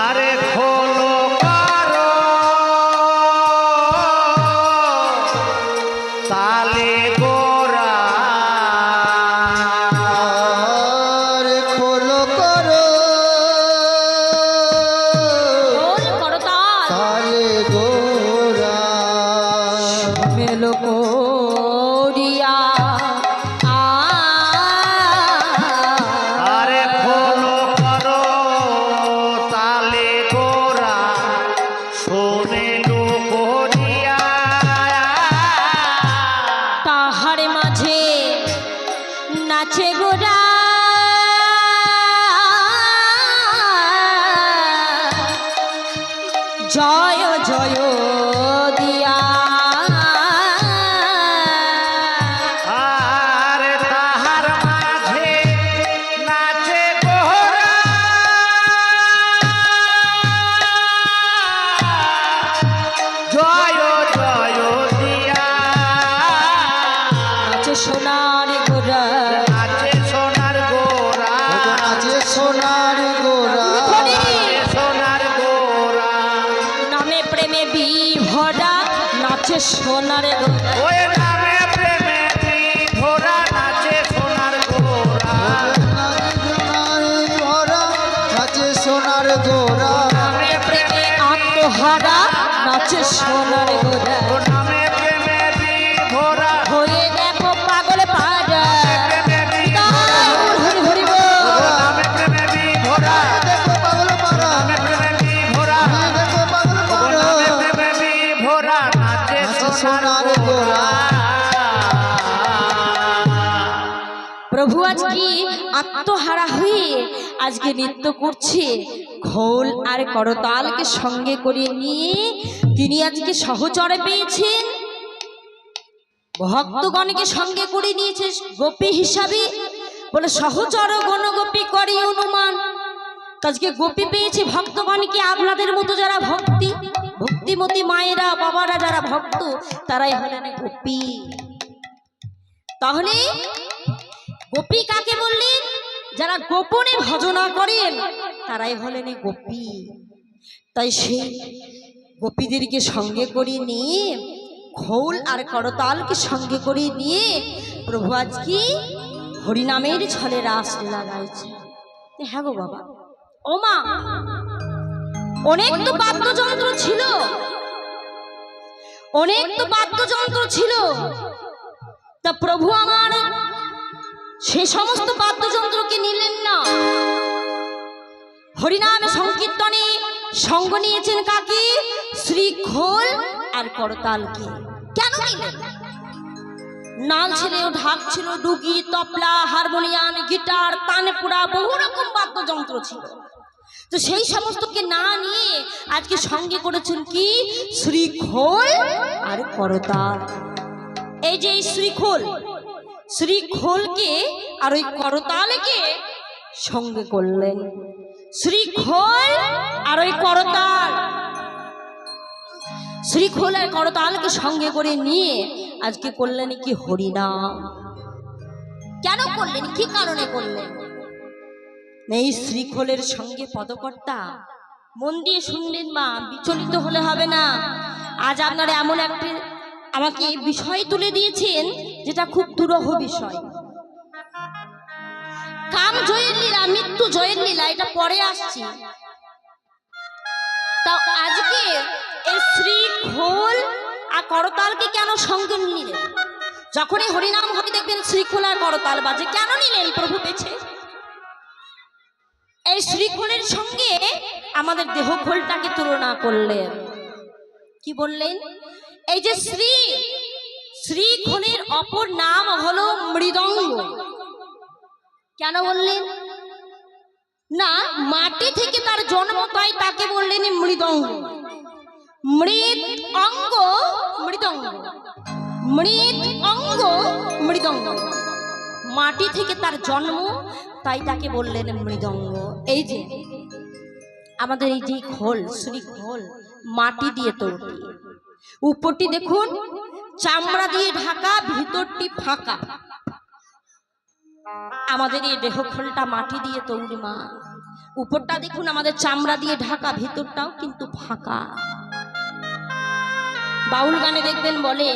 [SPEAKER 2] আরে খোলো কারো তালে গোরা,
[SPEAKER 3] আরে খোলো করো
[SPEAKER 1] খোল করতাল
[SPEAKER 3] তালে গোরা,
[SPEAKER 1] মেলো করিয়া
[SPEAKER 2] আরে খোলো কারো তালে গোরা, শোনে লোকরিয়া,
[SPEAKER 1] তাহার মাঝে নাচে গোরা, জয় জয় দিয়া।
[SPEAKER 2] আরে তাহার মাঝে নাচে গোরা, জয় জয় দিয়া,
[SPEAKER 1] নাচে সোনার গোরা,
[SPEAKER 2] নাচে সোনার গোরা,
[SPEAKER 3] নাচে সোনার গোরা,
[SPEAKER 2] নাচে সোনার গোরা,
[SPEAKER 1] নামে প্রেমে বিভরা, নাচে সোনার গোরা।
[SPEAKER 2] ওই নামে প্রেমে বিভোরা, নাচে সোনার গোরা,
[SPEAKER 3] নাচে সোনার গোরা,
[SPEAKER 2] নামে প্রেমে
[SPEAKER 1] আত্মহারা, নাচে সোনার গোরা।
[SPEAKER 2] ও নামে প্রেমে বিভোরা,
[SPEAKER 1] হয়ে দেখো পাগল পাড়া,
[SPEAKER 2] প্রেমে বিভোরা,
[SPEAKER 1] হরি হরি বল।
[SPEAKER 2] নামে প্রেমে
[SPEAKER 1] প্রভু আজকে আত্মহারা হয়ে আজকে নৃত্য করছে। খোল আর করতালকে সঙ্গে করে নিয়ে তিনি আজকে সহচরে পেয়েছেন, ভক্তগণকে সঙ্গে করে নিয়েছে গোপী হিসাবে। বলে সহচর গণগোপী করে অনুমান। আজকে গোপী পেয়েছে ভক্তগণকে, আপনাদের মতো যারা ভক্তিমতী মায়েরা বাবারা যারা ভক্ত, তারাই হলেন গোপী। তাহলে গোপী কাকে বললেন? যারা গোপনে ভজনা করেন তারাই হলেন গোপী। তাই সেই গোপীদেরকে সঙ্গে করে নিয়ে, খোল আর করতালকে সঙ্গে করে নিয়ে প্রভু আজকে হরিনামের ছলে রাসলীলা গাইছে। হ্যাঁ গো বাবা, ও মা, অনেক তো বাদ্যযন্ত্র ছিল, অনেক তো বাদ্যযন্ত্র ছিল। তা প্রভু আমার সে সমস্ত বাদ্যযন্ত্রকে নিলেন না। হরিনাম সংকীর্তনে সঙ্গ নিয়েছেন কাকে? শ্রী খোল আর করতালকে। কেন নিলেন? নাল ছিল, ঢাক ছিল, ডুগি, তবলা, হারমোনিয়াম, গিটার, তানপুরা, বহু রকম বাদ্যযন্ত্র ছিল। তো সেই সমস্তকে না নিয়ে আজকে সঙ্গে করেছেন কি? শ্রী খোল আর করতাল। এই যে শ্রী খোলকে আর ওই করতালকে সঙ্গে করলেন। শ্রী খোল আর ওই করতাল, শ্রী খোল আর করতালকে সঙ্গে করে নিয়ে আজকে করলেন কি? হরিনাম। কেন করলেন? কি কারণে করলেন? এই শ্রীখোলের সঙ্গে পদকর্তা। মন দিয়ে শুনলেন মা, বিচলিত হলে হবে না। আজ আপনারা এমন একটি আমাকে বিষয় তুলে দিয়েছেন যেটা খুব দুরূহ বিষয়। কাম জয়ের লীলা, মৃত্যু জয়ের লীলা, এটা পরে আসছি। তাও আজকে এই শ্রী খোল আর করতালকে কেন সঙ্গে নিলেন? যখনই হরিনাম হবে দেখবেন শ্রীখোল আর করতাল বাজে। কেন নিলেন প্রভু বেছে? এই শ্রীখোলের সঙ্গে আমাদের দেহ খোলটাকে তুলনা করলেন। কি বললেন? এই যে শ্রীখোলের অপর নাম হলো মৃদঙ্গ। কেন বললেন? না, মাটি থেকে তার জন্ম, তাই তাকে বললেন মৃদঙ্গ। মৃদ অঙ্গ মৃদঙ্গ, মৃদ অঙ্গ মৃদঙ্গ। মাটি থেকে তার জন্ম, তাই তাকে বললেন মৃদঙ্গ। এই যে আমাদের এই যে খোল, শ্রী খোল মাটি দিয়ে তৈরি। উপরটি দেখুন চামড়া দিয়ে ঢাকা, ভিতরটি ফাঁকা। আমাদের এই দেহ খোলটা মাটি দিয়ে তৈরি মা। উপরটা দেখুন আমাদের চামড়া দিয়ে ঢাকা, ভিতরটাও কিন্তু ফাঁকা। বাউল গানে দেখবেন বলে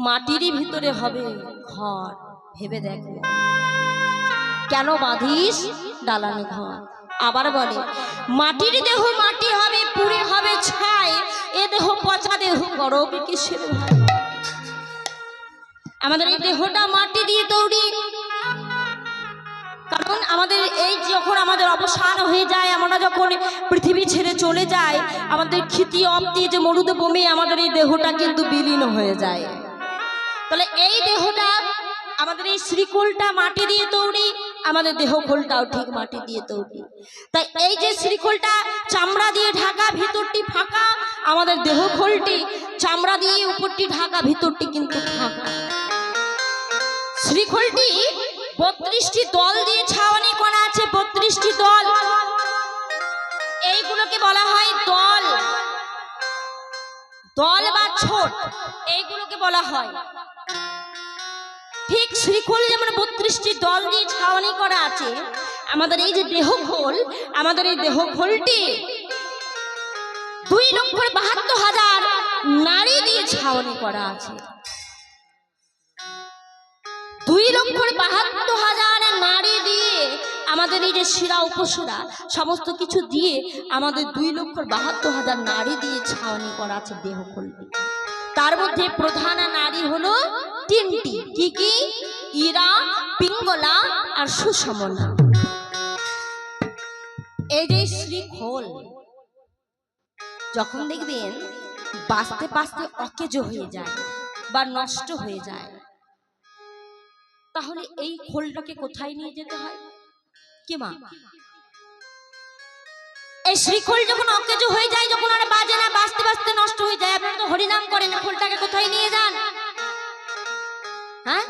[SPEAKER 1] মাটিরই ভিতরে হবে ঘর। ভেবে দেখো, কেন বাঁধিস দালানে ঘর? আবার বলে মাটির দেহ মাটি হবে, পুড়ে হবে ছাই, এ দেহ পচা দেহ গরব কিসের ভাই? আমাদের এই দেহটা মাটি দিয়ে তৈরি। কারণ আমাদের এই যখন আমাদের অবসান হয়ে যায়, আমরা যখন পৃথিবী ছেড়ে চলে যাই, আমাদের ক্ষিতি অব্দি যে মরুদভূমি, আমাদের এই দেহটা কিন্তু বিলীন হয়ে যায়। তাহলে এই দেহটা, আমাদের এই শ্রীখোলটা মাটি দিয়ে তৈরি, আমাদের দেহ খোলটাও ঠিক মাটি দিয়ে তৈরি। তাই এই যে শ্রীখোলটা চামড়া দিয়ে ঢাকা, ভিতরটি ফাঁকা, আমাদের দেহ খোলটি চামড়া দিয়ে উপরটি ঢাকা, ভিতরটি কিন্তু ফাঁকা। শ্রীখোলটি 32টি দল দিয়ে ছাউনি করা আছে। 32টি দল, এইগুলোকে বলা হয় দল। দল বা ছোট, এইগুলোকে বলা হয়। ঠিক শ্রীখোল যেমন 32টি দল দিয়ে ছাউনি করা আছে, আমাদের এই যে দেহ খোল, আমাদের এই দেহ খোলটি 2,72,000 নারী দিয়ে ছাউনি করা আছে। 2,72,000 নারী দিয়ে আমাদের এই যে শিরা উপশিরা সমস্ত কিছু দিয়ে আমাদের 2,72,000 নারী দিয়ে ছাউনি করা আছে দেহ খোলটি। তার মধ্যে প্রধান নারী হলো 3টি। কি কি? ইরা, পিঙ্গলা আর সুষমনা। এই যে শ্রীখোল যখন দেখবেন বাঁচতে বাঁচতে অকেজো হয়ে যায় বা নষ্ট হয়ে যায়, তাহলে এই খোলটাকে কোথায় নিয়ে যেতে হয়? কি মা, এই শ্রীখোল যখন অকেজো হয়ে যায়, যখন আর বাজে না, বাজতে বাজতে নষ্ট হয়ে যায়, আপনারা তো হরিনাম করেন, খোলটাকে কোথায় নিয়ে যান? হ্যাঁ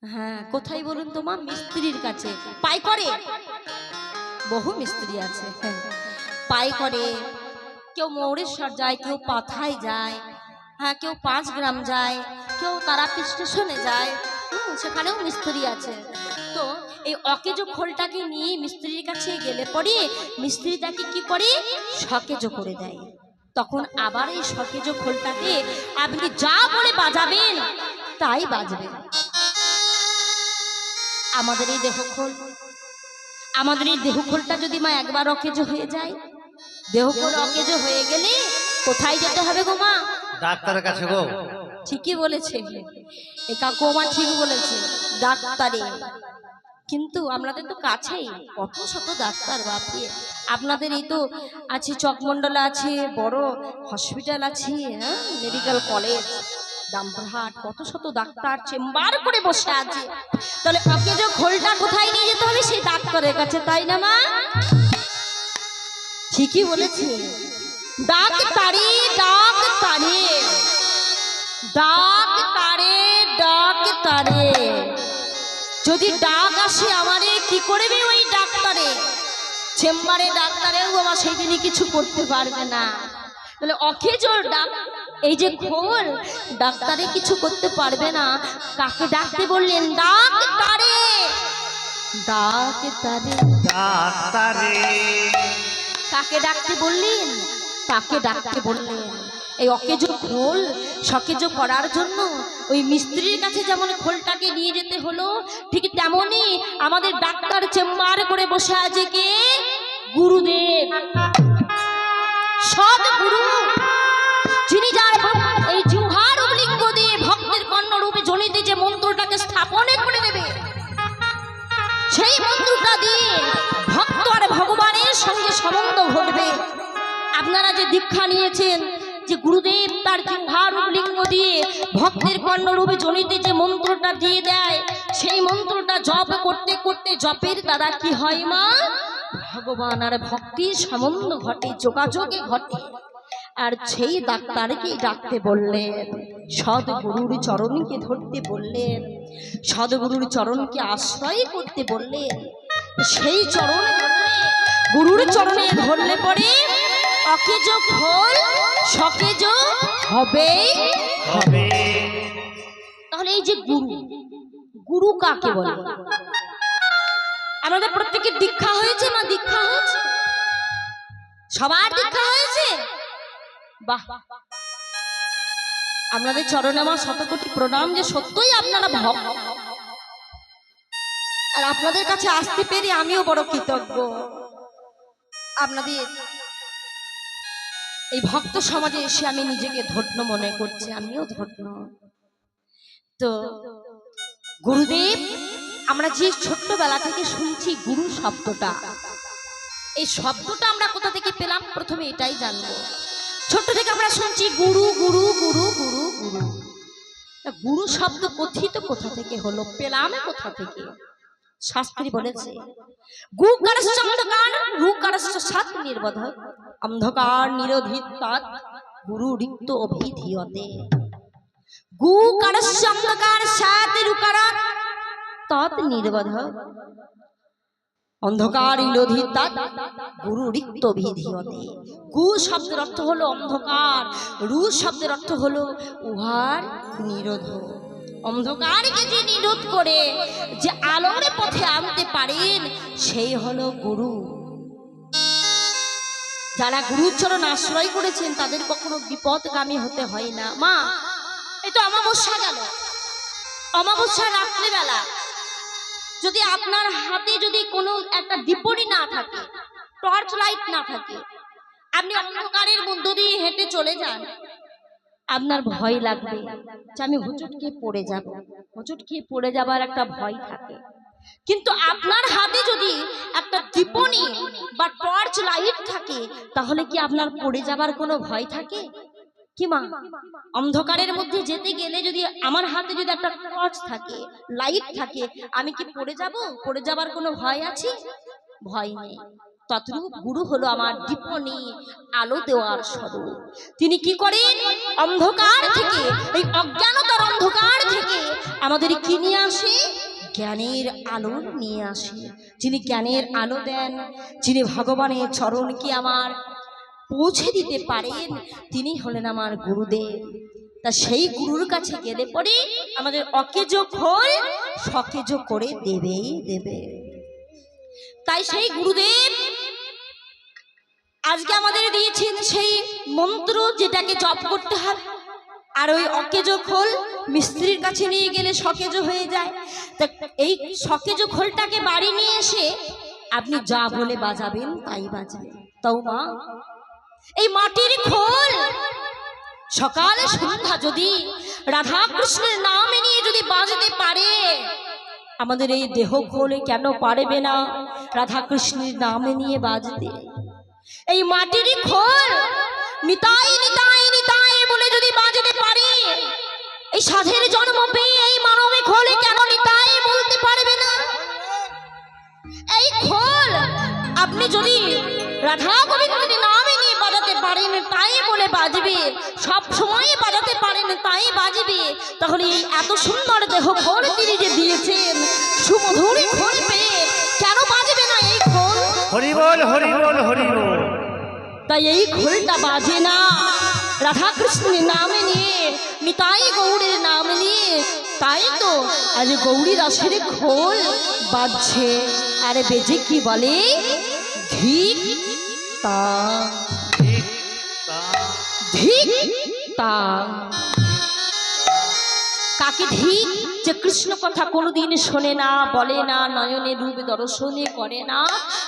[SPEAKER 1] হ্যাঁ, কোথায় বলুন তো মা? মিস্ত্রির কাছে। পাই করে, বহু মিস্ত্রি আছে, হ্যাঁ, পাই করে। কেউ মৌরেশ্বর যায়, কেউ পাথায় যায়, হ্যাঁ, কেউ 5 গ্রাম যায়, কেউ তারাপীঠ স্টেশনে যায়, সেখানেও মিস্ত্রি আছে। তো এই অকেজো খোলটাকে নিয়ে মিস্ত্রির কাছে গেলে পরে মিস্ত্রি তাকে কি করে? সকেজো করে দেয়। তখন আবার এই সকেজো খোলটাকে আপনি যা বলে বাজাবেন তাই বাজবে। আমাদের এই দেহখোল, আমাদের এই দেহখোলটা যদি মা একবার অকেজো হয়ে যায়, দেহখোল অকেজো হয়ে গেলে কোথায় যেতে হবে গো মা?
[SPEAKER 2] ডাক্তারের কাছে গো।
[SPEAKER 1] ঠিকই বলেছে, এ কাকু মা ঠিক বলেছে, ডাক্তারে। কিন্তু আপনাদের তো কাছেই কত শত ডাক্তার, বাপরে। আপনাদের এই তো আছে চকমন্ডলা আছে, বড় হসপিটাল আছে, হ্যাঁ, মেডিকেল কলেজ দামপুরহাট, কত শত ডাক্তার চেম্বার করে বসে আছে। তাহলে ওকে যে খোলটা কোথায় নিয়ে যেতে হবে? সেই ডাক্তারের কাছে, তাই না মা? ঠিকই বলেছে, ডাক্তারি ডাক্তারি ডাক্তারে ডাক্তারে। যদি ডাক আসে আমারে কি করবে ওই ডাক্তারে? চেম্বারে ডাক্তারেও আমার সেই দিনই কিছু করতে পারবে না। তাহলে অকেজোর ডাক, এই যে খোল, ডাক্তারে কিছু করতে পারবে না। কাকে ডাকতে বললেন? ডাক্তারে ডাক্তারে
[SPEAKER 2] ডাক্তারে
[SPEAKER 1] কাকে ডাকতে বললেন? কাকে ডাকতে বললেন? এই অকেজো খোল সকেজো করার জন্য ওই মিস্ত্রির কাছে যেমন খোলটাকে নিয়ে যেতে হলো, ঠিক তেমনই আমাদের ডাক্তার চেম্বার করে বসে আছে কে? গুরুদেব, সদ্গুরু, যিনি যার এই জিহ্বার লিঙ্গ দিয়ে ভক্তের কর্ণরূপে জনিতে যে মন্ত্রটাকে স্থাপনে করে দেবে, সেই মন্ত্রটা দিয়ে ভক্ত আর ভগবানের সঙ্গে সম্বন্ধ ঘটবে। আপনারা যে দীক্ষা নিয়েছেন, যে গুরুদেব তার জিহ্বার লিঙ্গ দিয়ে ভক্তের কর্ণরূপে জনিতে যে মন্ত্রটা দিয়ে দেয়, সেই মন্ত্রটা জপ করতে করতে জপের দ্বারা কি হয় মা? ভগবান আর ভক্তির সম্বন্ধ ঘটে, যোগাযোগে ঘটে। আর সেই ডাক্তারকে ডাকতে বললেন, সদ্গুরুর চরণকে ধরতে বললেন, সদ্গুরুর চরণকে আশ্রয় করতে বললেন। সেই চরণে ধরলে, গুরুর চরণে ধরলে পরে অকেজো খোল সকেজো হবে
[SPEAKER 2] হবে।
[SPEAKER 1] তাহলে এই যে গুরু, গুরু কাকে বলে? আমাদের প্রত্যেকের দীক্ষা হয়েছে মা? দীক্ষা হয়েছে? সবার দীক্ষা হয়েছে? বাহ, আপনাদের চরণে আমার শতকোটি প্রণাম, যে সত্যই আপনারা ভক্ত। আর আপনাদের কাছে আসতে পেরে আমিও বড় কৃতজ্ঞ। আপনাদের এই ভক্ত সমাজে এসে আমি নিজেকে ধন্য মনে করছি, আমিও ধন্য। তো গুরুদেব, আমরা যে ছোট্টবেলা থেকে শুনছি গুরু শব্দটা, এই শব্দটা আমরা কোথা থেকে পেলাম? প্রথমে এটাই জানবো। ছোট্ট থেকে আমরা শুনছি গুরু গুরু গুরু গুরু গুরু। গুরু শব্দ কথিত কোথা থেকে হলো? পেলাম কোথা থেকে? শাস্ত্রী বলেছে, গু কারস্য অন্ধকার, রু কারস্য সৎ নির্বোধ, অন্ধকার নিরোধিত তৎ গুরু রিক্ত অভিধীয়তে। গু কারস্য অন্ধকার, সৎ রুকার তৎ নির্বোধ, অন্ধকার নিরোধিত তৎ গুরু রিক্ত অভিধীয়তে। গু শব্দের অর্থ হলো অন্ধকার, রু শব্দের অর্থ হলো উহার নিরোধ। অন্ধকারকে যে নিরোধ করে যে আলোর পথে আনতে পারেন, সেই হলো গুরু। যারা গুরুচরণ আশ্রয় করেছেন তাদের কখনো বিপদগামী হতে হয় না। মা, এই তো অমাবস্যা গেল, অমাবস্যা রাত্রিবেলা যদি আপনার হাতে যদি কোনো একটা দীপনি না থাকে, টর্চ লাইট না থাকে, আপনি অন্ধকারের মধ্য দিয়ে হেঁটে চলে যান, আপনার ভয় লাগবে যে আমি হোঁচট খেয়ে পড়ে যাব। হোঁচট খেয়ে পড়ে যাবার একটা ভয় থাকে। কিন্তু আপনার হাতে যদি একটা দীপনি বা টর্চ লাইট থাকে, তাহলে কি আপনার পড়ে যাবার কোনো ভয় থাকে? কি মা, অন্ধকারের মধ্যে যেতে গেলে যদি আমার হাতে যদি একটা টর্চ থাকে, লাইট থাকে, আমি কি পড়ে যাব? পড়ে যাবার কোনো ভয় আছে? ভয় নেই। ততরূপ গুরু হলো আমার দীপনি, আলো দেওয়ার স্বরূপ। তিনি কি করেন? অন্ধকার থেকে, এই অজ্ঞানতার অন্ধকার থেকে আমাদের কি নিয়ে আসে? জ্ঞানের আলো নিয়ে আসে। যিনি জ্ঞানের আলো দেন, যিনি ভগবানের চরণকে আমার পৌঁছে দিতে পারেন, তিনি হলেন আমার গুরুদেব। তা সেই গুরুর কাছে গেলে পরে আমাদের অকেজো খোল সকেজো করে দেবেই দেবে। তাই সেই গুরুদেব আজকে আমাদের দিয়েছেন সেই মন্ত্র, যেটাকে জপ করতে হবে। আর ওই অকেজো খোল মিস্ত্রির কাছে নিয়ে গেলে সকেজো হয়ে যায়। তা এই সকেজো খোলটাকে বাড়ি নিয়ে এসে আপনি যা বলে বাজাবেন তাই বাজাবেন। তাও মা, এই মাটির খোল সকালে সন্ধ্যা যদি রাধা কৃষ্ণের নামে নিয়ে যদি বাজাতে পারে, আমাদের এই দেহ খোলে কেন পারবে না রাধা কৃষ্ণের নামে নিয়ে বাজতে? এই মাটির খোল নিতাই নিতাই নিতাই বলে যদি বাজাতে পারে, এই সাধের জন্ম পেয়ে এই মানবে খোলে কেন নিতাই বলতে পারবে না? এই খোল আপনি যদি রাধা গোবিন্দের নামে নিয়ে বাজাতে পারেন, তাই বলে বাজবে, সব সময় বাজাতে পারেন তাই বাজবে, তাহলে এই এত সুন্দর দেহ খোল তিনি যে দিয়েছেন, সুমধুর খোল পেয়ে কেন বাজবে না এই খোল?
[SPEAKER 2] হরি বল হরি বল হরি বল।
[SPEAKER 1] তাই এই খোলটা বাজে না রাধা কৃষ্ণের নামে নিয়ে, নিতাই গৌড়ের নাম নিয়ে। তাই তো আজ গৌরী দাসের খোল বাজছে। আরে বেজে কি বলে? ধিক তা ধিক তা। কাকে ধিক? যে কৃষ্ণ কথা কোনোদিন শোনে না, বলে না, নয়নে রূপ দর্শনে করে না,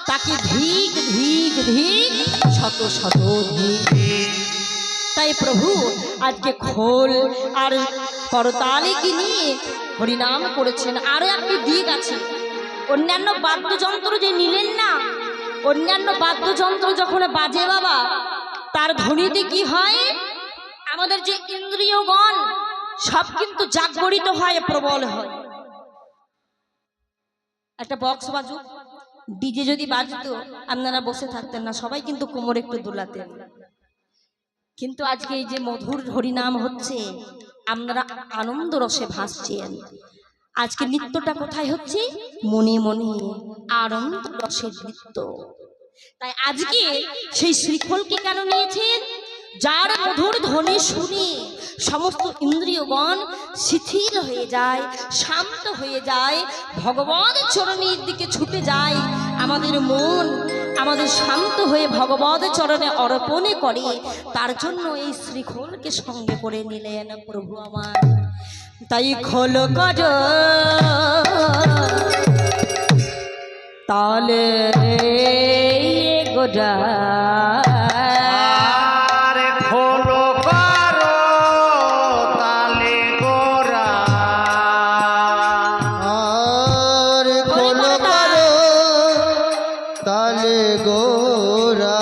[SPEAKER 1] তাকে ধিক ধিক ধিক শত শত ধিক। তাই প্রভু আজকে খোল আর করতালিকে নিয়ে হরিনাম করেছেন। আরো একটি দিক আছে, অন্যান্য বাদ্যযন্ত্র যে নিলেন না, অন্যান্য বাদ্যযন্ত্র যখন বাজে বাবা, তার ধ্বনিতে কি হয়? আমাদের যে ইন্দ্রিয়গণ সব কিন্তু জাগরিত হয়, প্রবল হয়। একটা বক্স বাজুক, ডিজে যদি বাজতো আপনারা বসে থাকতেন না, সবাই কিন্তু কোমর একটু দোলাতেন। কিন্তু আজকে এই যে মধুর হরিনাম হচ্ছে, আপনারা আনন্দ রসে ভাসছেন। আজকে নৃত্যটা কোথায় হচ্ছে? মনে মনে আনন্দ রসের নৃত্য। তাই আজকে সেই শ্রীখোলকে কেন নিয়েছেন? যার মধুর ধ্বনি শুনে সমস্ত ইন্দ্রিয়গণ শিথিল হয়ে যায়, শান্ত হয়ে যায়, ভগবত চরণের দিকে ছুটে যায়। আমাদের মন আমাদের শান্ত হয়ে ভগবত চরণে অর্পণে করে। তার জন্য এই শ্রীখোলকে সঙ্গে করে নিলেন প্রভু আমার। তাই খোল কর তালে গোডা,
[SPEAKER 2] আরে খোলো করো তালে গোরা।
[SPEAKER 3] আর খোল করো তালে গোরা।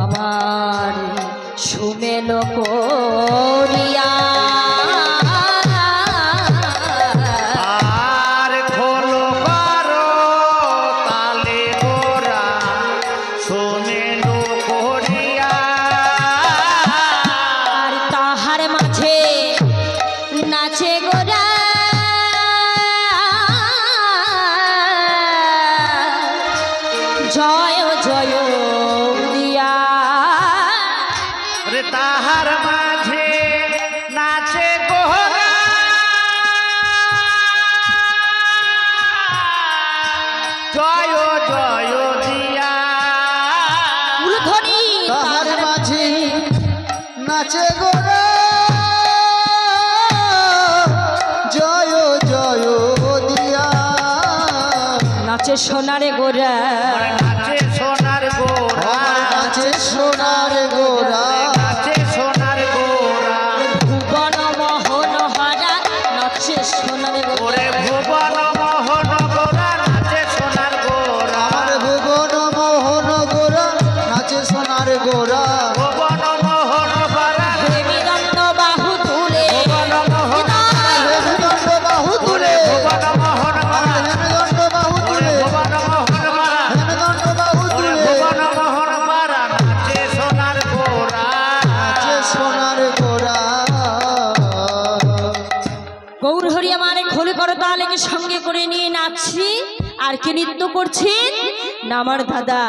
[SPEAKER 1] আমার সুমেলো করিয়া
[SPEAKER 2] আর খোলো করো তালে গোরা, শোনেলো করিয়া।
[SPEAKER 1] আর তাহার মাঝে নাচে গোরা, জয় জয় দিয়া।
[SPEAKER 2] রে তাহার মাঝে নাচে গোরা, জয় জয় দিয়া।
[SPEAKER 1] মূলধ্বনি
[SPEAKER 3] তাহার মাঝে নাচে গোরা, জয় জয় দিয়া।
[SPEAKER 1] নাচে সোনারে গোরা,
[SPEAKER 2] নাচে সোনার গোরা,
[SPEAKER 3] আমার নাচে সোনার গোরা।
[SPEAKER 2] নাচে সোনার গোরা।
[SPEAKER 1] ভুবন মোহন হারা নাচে সোনারে গোরা।
[SPEAKER 2] ওরে ভুবন মোহন গোরা, নাচে সোনার গোরা।
[SPEAKER 3] আমার ভুবন মোহন গোরা নাচে সোনার গোরা।
[SPEAKER 2] ভুবন মোহন গোরা,
[SPEAKER 1] গৌর হরি আমার খোলে করতালকে সঙ্গে করে নিয়ে নাচছি। আর কে নৃত্য করছেন না আমার দাদা,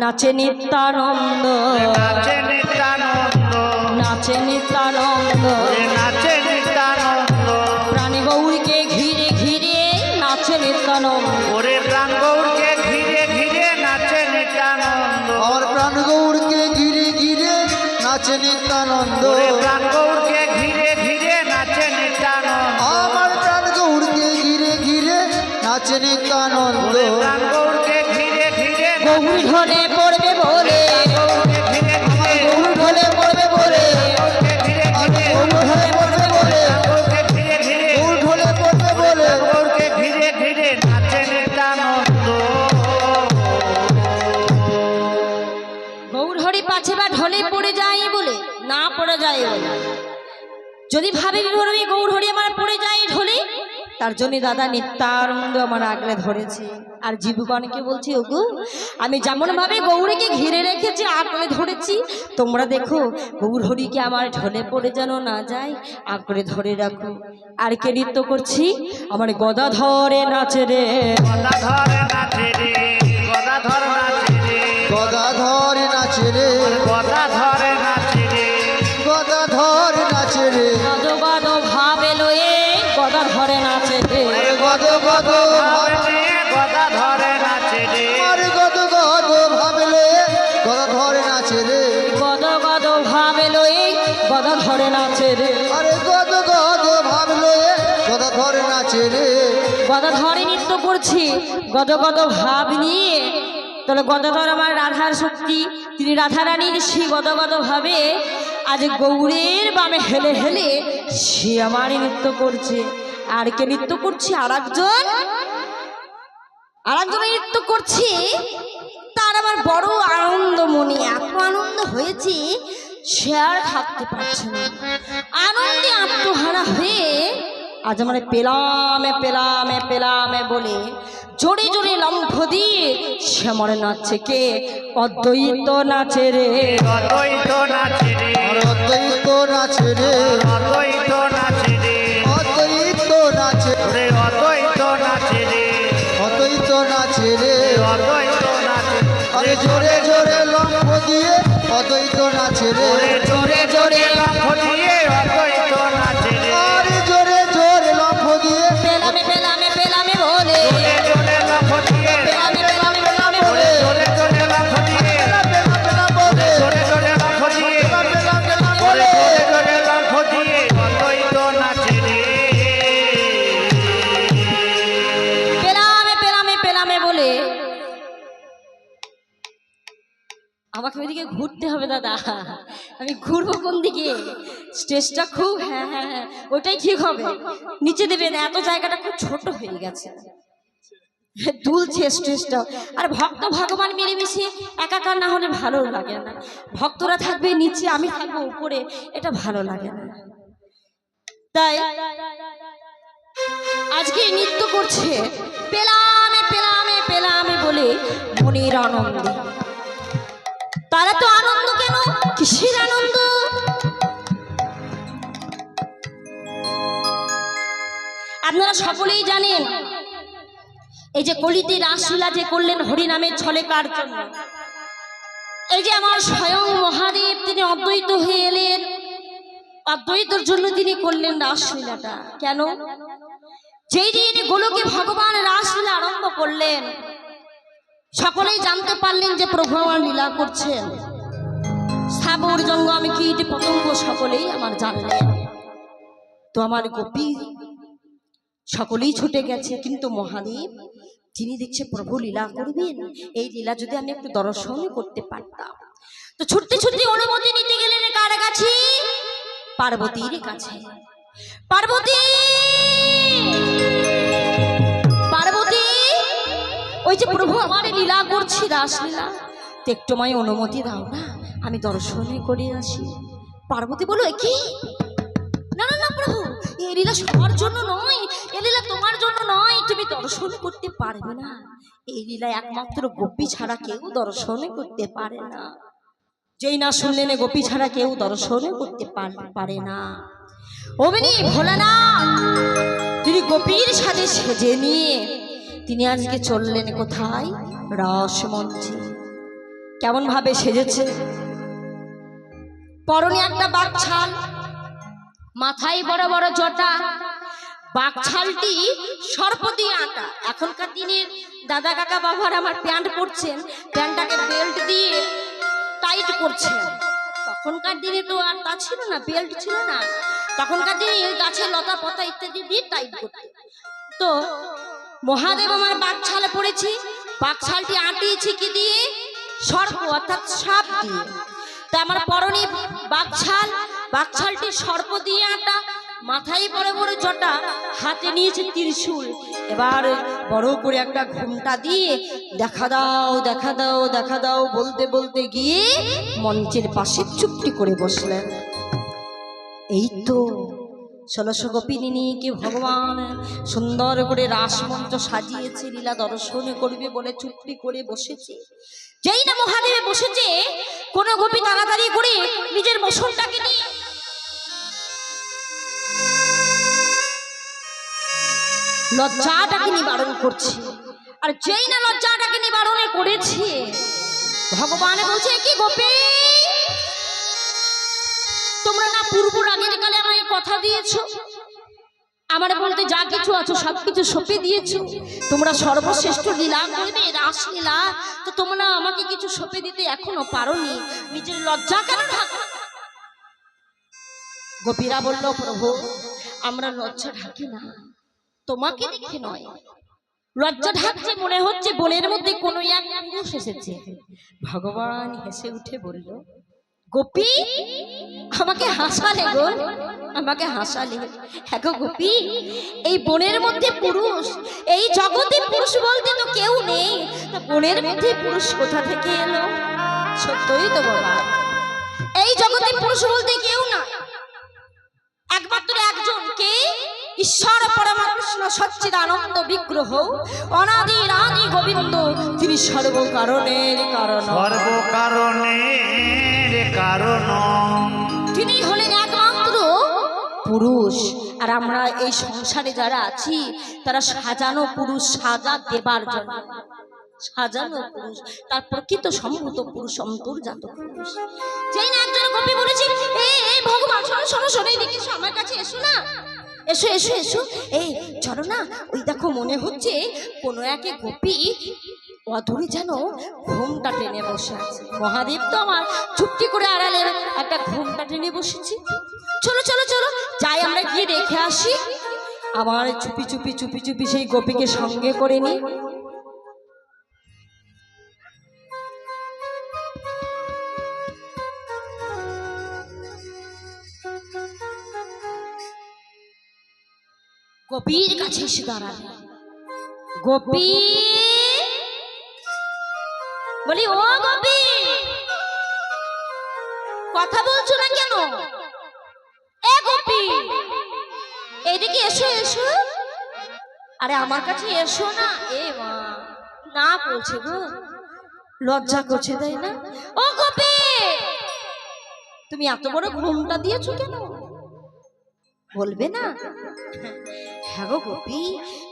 [SPEAKER 1] নাচে নিত্যানন্দ,
[SPEAKER 2] নাচে নিত্যানন্দ,
[SPEAKER 1] নাচে নিত্যানন্দ,
[SPEAKER 2] নাচে নিত্যানন্দ,
[SPEAKER 1] প্রাণী গৌরীকে ঘিরে ঘিরে নাচে নিত্যানন্দ।
[SPEAKER 2] ওরে প্রাণ গৌরকে ঘিরে ঘিরে নাচে নিত্যানন্দ,
[SPEAKER 3] আমার প্রাণ গৌরকে ঘিরে ঘিরে নাচে নিত্যানন্দ,
[SPEAKER 2] ওরে প্রাণ গৌরকে ঘিরে ঘিরে নাচে নিত্যানন্দ,
[SPEAKER 3] আমার প্রাণ গৌরকে ঘিরে ঘিরে নাচে নিত্যানন্দ,
[SPEAKER 2] ওরে প্রাণ গৌরকে ঘিরে ঘিরে
[SPEAKER 1] গৌর ঢলে পড়বে বলে,
[SPEAKER 2] গৌরকে ঘিরে ঘিরে
[SPEAKER 3] গৌর ঢলে পড়বে বলে,
[SPEAKER 2] গৌরকে ঘিরে ঘিরে
[SPEAKER 3] গৌর ঢলে পড়বে বলে,
[SPEAKER 2] গৌরকে ঘিরে ঘিরে
[SPEAKER 3] গৌর ঢলে পড়বে বলে,
[SPEAKER 2] গৌরকে ঘিরে ঘিরে নাচে নিত্যানন্দ।
[SPEAKER 1] গৌর হরি পাছে বা ঢলে পড়ে যায় বলে না পড়ে যায় বলে। যদি ভাবি বিভরবী গৌর হরি আমার পড়ে যায় ঢলে, তার জন্য দাদা নিত্যানন্দ আমার আগলে ধরেছে। আর জীবগণকে বলছি, ওগো আমি যেমন ভাবে গৌরীকে ঘিরে রেখেছি আগলে ধরেছি, তোমরা দেখো গৌর হরিকে আমার ঢলে পড়ে যেন না যায়, আগলে ধরে রাখো। আর কে নৃত্য করছি আমার গদা ধরে নাচে রে,
[SPEAKER 2] গদাধর নাচে রে, গদাধর নাচে রে,
[SPEAKER 3] গদাধর নাচে রে,
[SPEAKER 2] গদাধর নাচে রে,
[SPEAKER 3] গদাধর নাচে রে,
[SPEAKER 1] গদ গদ ভাবে লয়ে গদা ধরে নাচে রে,
[SPEAKER 3] গদ গদ
[SPEAKER 2] ভাবে নিয়ে গদাধর নাচে রে,
[SPEAKER 3] আরে গদ গদ ভাবলে গদাধর নাচে রে,
[SPEAKER 1] গদ গদ ভাবে লয়ে গদা ধরে নাচে রে।
[SPEAKER 3] আরে গদ গদ ভাবলে গদাধর নাচে রে,
[SPEAKER 1] গদা ধরে নৃত্য করছি গদ গদ ভাব নিয়ে। তাহলে গদাধর আমার রাধার শক্তি, তিনি রাধারানীর সেই গদ গদ ভাবে আজ গৌরের বামে হেলে হেলে সে আমারই নৃত্য করছে। আর কে নৃত্য করছে আর একজন নৃত্য করছে। তার আমার বড় আনন্দ, মনে এত আনন্দ হয়েছে সে আর থাকতে পারছে না। আনন্দে আত্মহারা হয়ে আজ আমার পেলামে পেলামে পেলামে বলে জোরে জোরে লম্ফ দিয়ে সে আমার নাচছে। কে? অদ্বৈত নাচে রে,
[SPEAKER 2] অদ্বৈত নাচে রে,
[SPEAKER 3] আর অদ্বৈত নাচে রে,
[SPEAKER 2] অদ্বৈত নাচে রে,
[SPEAKER 3] অদ্বৈত নাচে,
[SPEAKER 2] ওরে অদ্বৈত নাচে রে,
[SPEAKER 3] অদ্বৈত নাচে রে,
[SPEAKER 2] অদ্বৈত নাচে
[SPEAKER 3] আরে জোরে জোরে লম্ফ দিয়ে অদ্বৈত নাচে রে,
[SPEAKER 2] ওরে জোরে জোরে লম্ফ দিয়ে অদ্বৈত নাচে রে,
[SPEAKER 3] আরে জোরে জোরে লম্ফ দিয়ে
[SPEAKER 1] পেলামে পেলামে পেলামে বলে,
[SPEAKER 2] জোরে জোরে লম্ফ দিয়ে,
[SPEAKER 1] পেলামে পেলামে পেলামে
[SPEAKER 2] ওরে
[SPEAKER 1] বলে,
[SPEAKER 2] জোরে জোরে লম্ফ দিয়ে,
[SPEAKER 3] পেলা পেলা বলে,
[SPEAKER 2] জোরে জোরে লম্ফ দিয়ে,
[SPEAKER 3] পেলা পেলা
[SPEAKER 2] ওরে
[SPEAKER 3] বলে,
[SPEAKER 2] জোরে জোরে লম্ফ দিয়ে অদ্বৈত নাচে রে।
[SPEAKER 1] পেলামে পেলামে পেলামে বলে। আমাকে ওইদিকে ঘুরতে হবে দাদা, আমি ঘুরবো কোন দিকে? স্টেজটা খুব, হ্যাঁ হ্যাঁ হ্যাঁ ওইটাই ঠিক হবে। নিচে দেবেন, এত জায়গাটা খুব ছোট হয়ে গেছে, দুলছে স্টেজটা। আর ভক্ত ভগবান মিলেমিশে একাকার না হলে ভালো লাগে না। ভক্তরা থাকবে নিচে, আমি থাকবো উপরে, এটা ভালো লাগে না। তাই আজকে নৃত্য করছে পেলামে পেলামে পেলামে বলে মনের আনন্দে। তারা তো আনন্দ কেন, কিসের আনন্দ? আপনারা সকলেই জানেন এই যে কলিতে রাসলীলা যে করলেন হরিনামের ছলে কার জন্য? এই যে আমার স্বয়ং মহাদেব তিনি অদ্বৈত হয়ে এলেন, অদ্বৈতর জন্য তিনি করলেন রাসলীলাটা। কেন? যেই দিন গোলকে ভগবান রাসলীলা আরম্ভ করলেন, সকলেই জানতে পারলেন যে প্রভু আমার লীলা করছেন। স্থাবর জঙ্গম কীট পতঙ্গ সকলেই আমার জানলেন। তো আমার গোপী সকলেই ছুটে গেছে, কিন্তু মহাদেব তিনি দেখছে প্রভু লীলা করবেন, এই লীলা যদি আমি একটু দর্শন করতে পারতাম। তো ছুটতে ছুটতে অনুমতি নিতে গেলেন কার কাছে? পার্বতীর কাছে। পার্বতী, পার্বতী, ওই যে প্রভু আমার লীলা করছি রাসলীলা, তো একটু আমায় অনুমতি দাও না, আমি দর্শনে করে আসি। পার্বতী বলো, কি? না না না প্রভু, এই লীলা সবার জন্য নয়, এই লীলা তোমার জন্য নয়, তুমি দর্শন করতে পারবে না। এই লীলা একমাত্র গোপী ছাড়া কেউ দর্শনে করতে পারে না। যেই না শুনলেন গোপী ছাড়া কেউ দর্শনে করতে পারে না। অমনি ভোলানাথ গোপীর সাথে সেজে নিয়ে তিনি আজকে চললেন কোথায়? রাসমঞ্চে। কেমন ভাবে সেজেছে? পরনে একটা বাকছাল, মাথায় বড় বড় জটা, বাকছালটি সর্প দিয়ে আঁটা। এখনকার দিনের দাদা কাকা বাবার আমার প্যান্ট পরছেন, প্যান্টটাকে বেল্ট দিয়ে টাইট করছেন। তখনকার দিনে তো আর তা ছিল না, বেল্ট ছিল না। তখনকার দিনে গাছে লতা পাতা ইত্যাদি দিয়ে টাইট করতে। তো মহাদেব আমার বাকছালে পড়েছি, বাকছালটি আঁটিয়েছি কি দিয়ে? সর্প অর্থাৎ সাপ দিয়ে। তা আমার পরনে বাকছাল, বাকছালটি সর্প দিয়ে আঁটা, মাথায় বড় বড় জটা, হাতে নিয়েছে ত্রিশূল। এবার বড় করে একটা ঘুমটা দিয়ে দেখা দাও দেখা দাও দেখা দাও বলতে বলতে গিয়ে মঞ্চের পাশে চুপটি করে বসলেন। এই তো 16 গোপিনীকে ভগবান সুন্দর করে রাসমঞ্চ সাজিয়েছে, লীলা দর্শন করবে বলে চুপটি করে বসেছে। যেই না মহাদেবে বসেছে, কোন গোপী তাড়াতাড়ি করে নিজের বসনটাকে নিয়ে লজ্জাটাকে নিবারণ করছে। আর যেই না লজ্জাটাকে নিবারণ করেছে, ভগবান বলছে, কি গোপী, তোমরা না পূর্ব রাগের কালে আমায় কথা দিয়েছো, আমার বলতে যা কিছু আছো সবকিছু সঁপে দিয়েছো, তোমরা সর্বশ্রেষ্ঠ লীলা করবে, রাসলীলা। তো তোমরা আমাকে কিছু সঁপে দিতে এখনো পারোনি, নিজের লজ্জা কেন ঢাকো? গোপীরা বলল, প্রভু আমরা লজ্জা ঢাকি না, তোমাকে দেখে নয়, লজ্জা ঢাকছে মনে হচ্ছে বনের মধ্যে কোনো এক পুরুষ এসেছে। ভগবান হেসে উঠে বলল, গোপী আমাকে হাসালে গো, আমাকে হাসালে। হ্যাঁ গো গোপী, এই বনের মধ্যে পুরুষ, এই জগতে পুরুষ বলতে তো কেউ নেই, তা বনের মধ্যে পুরুষ কোথা থেকে এলো? সত্যই তো বাবা, এই জগতে পুরুষ বলতে কেউ না, একমাত্র একজন, কে? ঈশ্বর পরমাকৃষ্ণ সচ্চিদানন্দ বিগ্রহ, অনাদি আদি গোবিন্দ, তিনি সর্বকারণের কারণ,
[SPEAKER 2] সর্বকারণের কারণ,
[SPEAKER 1] তিনি হলেন একমাত্র পুরুষ। আর আমরা এই সংসারে যারা আছি তারা সাজানো পুরুষ, সাজা দেবার জন্য সাজানো পুরুষ, তার প্রকৃত সম্ভূত পুরুষ, অন্তর্জাত পুরুষ। যেই না একজন গোপী বলেছে, এই ভগবান শোনো শোনো শোনো, এদিকে এসো, আমার কাছে এসো না, এসো এসো এসো, এই চলো না, ওই দেখো মনে হচ্ছে কোনো একে গোপী অধরে যেন ঘুমটা টেনে বসে আছে। মহাদেব তো আমার চুপটি করে আড়ালে একটা ঘুমটা টেনে বসেছি। চলো চলো চলো যাই, আমরা গিয়ে দেখে আসি। আমার চুপি চুপি চুপি চুপি সেই গোপীকে সঙ্গে করে নি। গোপীর কাছে এসে দাঁড়াবে। গোপী বলি, ও গোপী, কথা বলছো না কেন? এ গোপী, এদিকে এসো এসো, আরে আমার কাছে এসো না। এ মা, না বলছে গো, লজ্জা করছে তাই না? ও গোপী, তুমি এত বড় ঘুমটা দিয়েছো কেন, বলবে না? হ্যাঁ গো গোপী,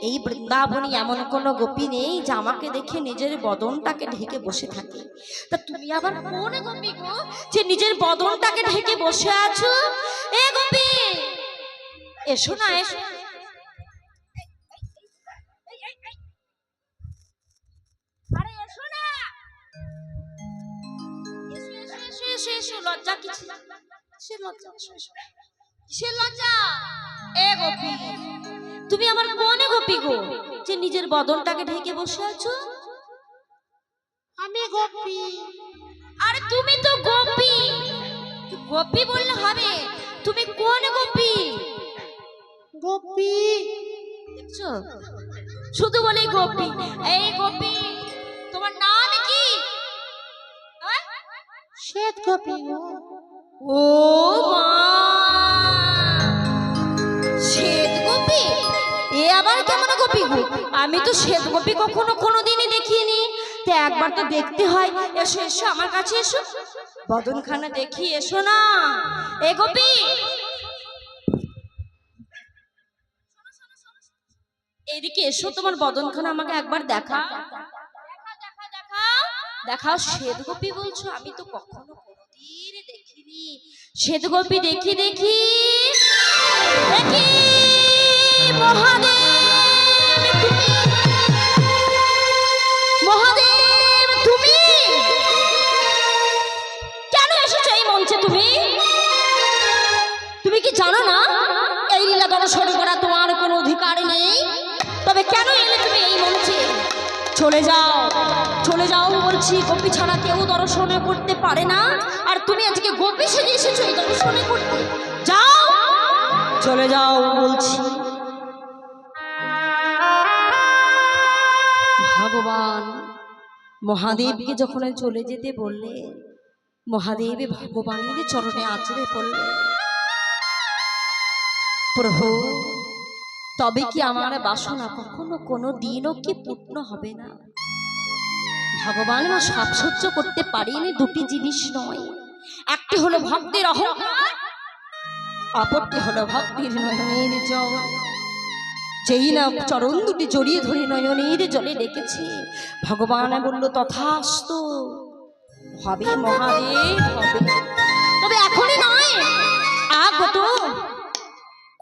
[SPEAKER 1] এই বৃন্দাবনে এমন কোনো গোপী নেই যে আমাকে দেখে নিজের বদনটাকে ঢেকে বসে থাকে। তা তুমি আবার কোন গোপী গো যে নিজের বদনটাকে ঢেকে বসে আছো? এ গোপী, এসো না এসো। আরে এসো না, এসো এসো এসো এসো এসো, লজ্জা কিছু, সে লজ্জা, এসো এসো, সে লজ্জা। এ গোপী, তুমি আমার কোন গোপী গো যে নিজের বদনটাকে ঢেকে বসে আছো?
[SPEAKER 4] আমি গোপী।
[SPEAKER 1] আরে তুমি তো গোপী, গোপী বললে হবে, তুমি কোন গোপী?
[SPEAKER 4] গোপী
[SPEAKER 1] দেখছো, শুধু বলেই গোপী। এই গোপী, তোমার নাম কি?
[SPEAKER 4] শ্বেত গোপী।
[SPEAKER 1] ও মা, শ্বেত গোপী, এ আবার কেমন গোপী গো? আমি তো শ্বেত গোপী কখনো কোনোদিনই দেখিনি, তো একবার তো দেখতে হয়। এসো এসো, আমার কাছে এসো, বদনখানা দেখি, এসো না। এ গোপী, এইদিকে এসো, তোমার বদনখানা আমাকে একবার দেখা। দেখা শ্বেত গোপী বলছো? আমি তো কখনো কোনোদিন দেখিনি শ্বেত গোপী। দেখি দেখি দেখি মহাদেব তুমি, মহাদেব তুমি কেন এসেছো এই মঞ্চে? তুমি তুমি কি জানো না এই লীলা দর্শন করা তোমার কোনো অধিকার নেই? তবে কেন এলে তুমি এই মঞ্চে? চলে যাও, চলে যাও বলছি। গোপী ছাড়া কেউ দর্শনে করতে পারে না, আর তুমি আজকে গোপী সেজে এসেছো এই দর্শনে করতে। যাও, চলে যাও বলছি। ভগবান মহাদেবকে যখন চলে যেতে বললে, মহাদেব ভগবানের চরণে আছড়ে পড়লে, প্রভু তবে কি আমার বাসনা কখনো কোনো দিনও কি পূর্ণ হবে না? ভগবান মা সব সহ্য করতে পারেনি, দুটি জিনিস নয়। একটি হলো ভক্তের অহংকার, অপরটি হলো ভক্তির নয়নের জল। যেই না চরণ দুটি জড়িয়ে ধরে নয়নের জলে ডেকেছে, ভগবান বলল তথাস্তু, হবে মহাদেব হবে। তবে এখনই নয়, আগত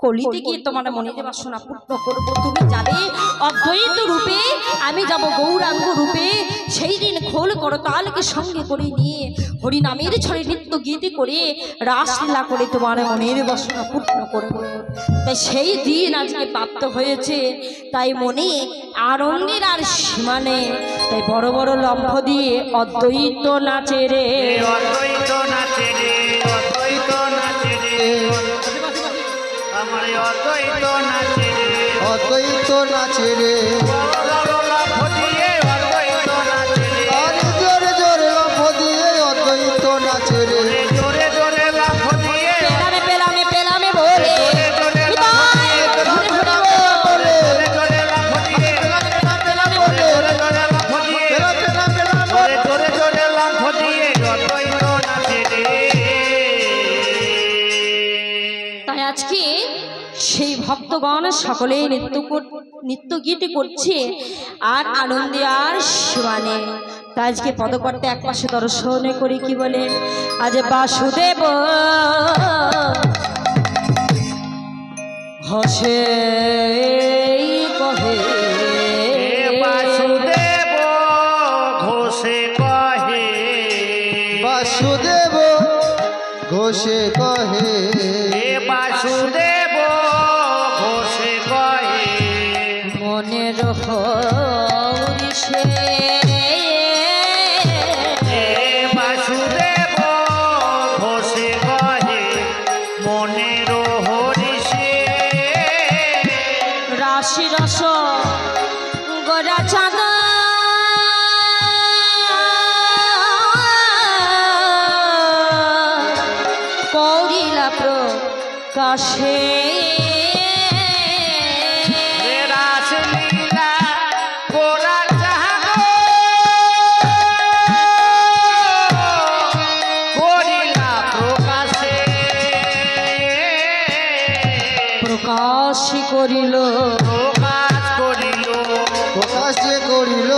[SPEAKER 1] কলিতে গিয়ে তোমার মনের বাসনা পূর্ণ করবো। তুমি যাবে অদ্বৈত রূপে, আমি যাব গৌরাঙ্গ রূপে। সেই দিন খোল করতালকে সঙ্গে করে নিয়ে হরিনামের ছড়ে নৃত্য গীতি করে রাসলীলা করে তোমার মনের বাসনা পূর্ণ করবো। তাই সেই দিন আজকে প্রাপ্ত হয়েছে, তাই মনে আনন্দের আর সীমা নেই। তাই বড় বড় লম্ফ দিয়ে অদ্বৈত নাচে রে,
[SPEAKER 2] অদ্বৈত নাচে রে, অদ্বৈত নাচে রে, আমার অদ্বৈত নাচে রে,
[SPEAKER 3] অদ্বৈত নাচে রে।
[SPEAKER 2] লাফ দিয়ে অদ্বৈত নাচে রে,
[SPEAKER 3] আরে জোরে জোরে লাফ দিয়ে অদ্বৈত নাচে রে।
[SPEAKER 2] জোরে জোরে লাফ দিয়ে,
[SPEAKER 1] পেলামে পেলামে পেলামে বলে
[SPEAKER 2] জোরে জোরে লাফ দিয়ে, জোরে জোরে লাফ দিয়ে, জোরে জোরে লাফ দিয়ে, জোরে জোরে লাফ দিয়ে অদ্বৈত নাচে রে।
[SPEAKER 1] তাই আজকে সেই ভক্তগণ সকলে নৃত্য গীত করছে আর আনন্দে আর সীমা নেই। তাই আজকে পদকর্তা এক পাশে দর্শন করে কি বলেন, আজ বাসুদেব ঘষে কহে,
[SPEAKER 2] বাসুদেব ঘোষে কহে,
[SPEAKER 3] বাসুদেব ঘোষে কহে,
[SPEAKER 2] বাসুদেব ঘোষে কহে,
[SPEAKER 1] মনের হরিষে
[SPEAKER 2] বাসুদেব ঘোষে কহে, মনের হরিষে
[SPEAKER 1] রাশি রস গোরা চাঁদ করিলা প্রকাশে,
[SPEAKER 2] রাসলীলা গোরা চাঁদ করিলা প্রকাশে,
[SPEAKER 1] প্রকাশ করিল
[SPEAKER 2] প্রকাশ করিল,
[SPEAKER 3] প্রকাশ যে করিল,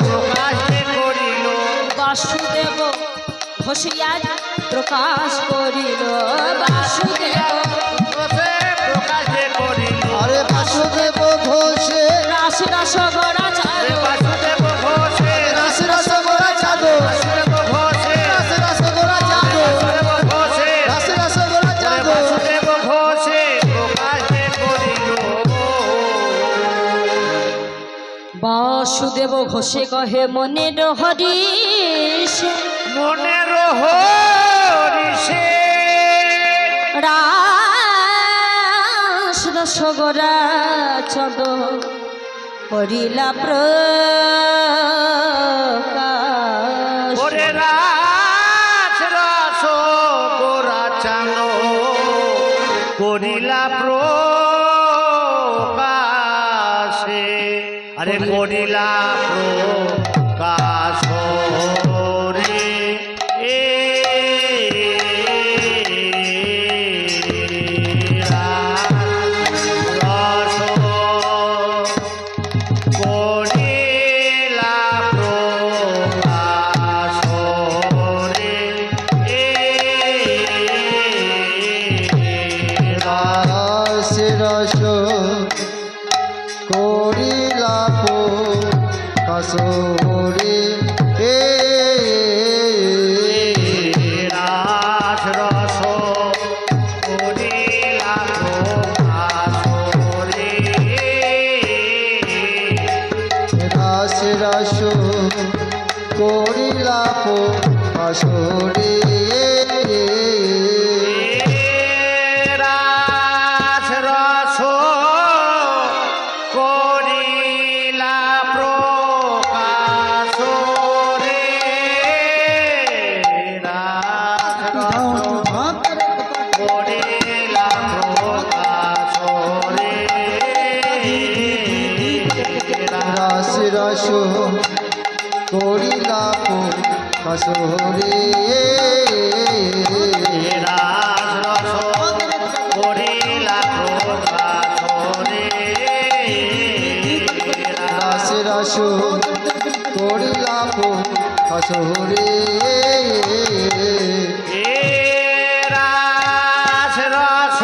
[SPEAKER 2] প্রকাশ যে করিল,
[SPEAKER 1] বাসুদেব ঘষিয়া প্রকাশ করিল, বাসুদেব
[SPEAKER 2] ঘোষে প্রকাশ যে করিল,
[SPEAKER 3] আরে বাসুদেব ঘোষে
[SPEAKER 1] রাস রস গোরা চাঁদ
[SPEAKER 2] বাসুদেব ঘোষে,
[SPEAKER 3] রাস রাস গোরা চাঁদো,
[SPEAKER 2] বাসুদেব ঘোষে,
[SPEAKER 3] রাস রাস গোরা চাঁদো,
[SPEAKER 2] বাসুদেব ঘোষে,
[SPEAKER 3] রাস রাস গোরা চাঁদো।
[SPEAKER 2] বাসুদেব ঘোষে প্রকাশ যে করিল,
[SPEAKER 1] বাসুদেব ঘোষে কহে মনের হরিষ,
[SPEAKER 2] মনের হরিষে
[SPEAKER 1] রাস রস গোরা চাঁদ করিলা প্রকাশ,
[SPEAKER 2] ওরে রাস রস গোরা চাঁদ করিলা প্রকাশে, আরে করিলা প্রকাশ রে এ রাস রস
[SPEAKER 3] আসরে
[SPEAKER 2] রাস রস করিলা প্রকাশরে
[SPEAKER 3] রাস রাস করিলাপ আসরে
[SPEAKER 2] রাস রস করিলা প্রকাশরে রাস রস করিলা প্রকাশরে
[SPEAKER 3] রাস রাস করিলাপ আসরে
[SPEAKER 2] রাস রস করিলা প্রকাশরে
[SPEAKER 3] রাস রাস করিলাপ আসরে
[SPEAKER 2] রাস রস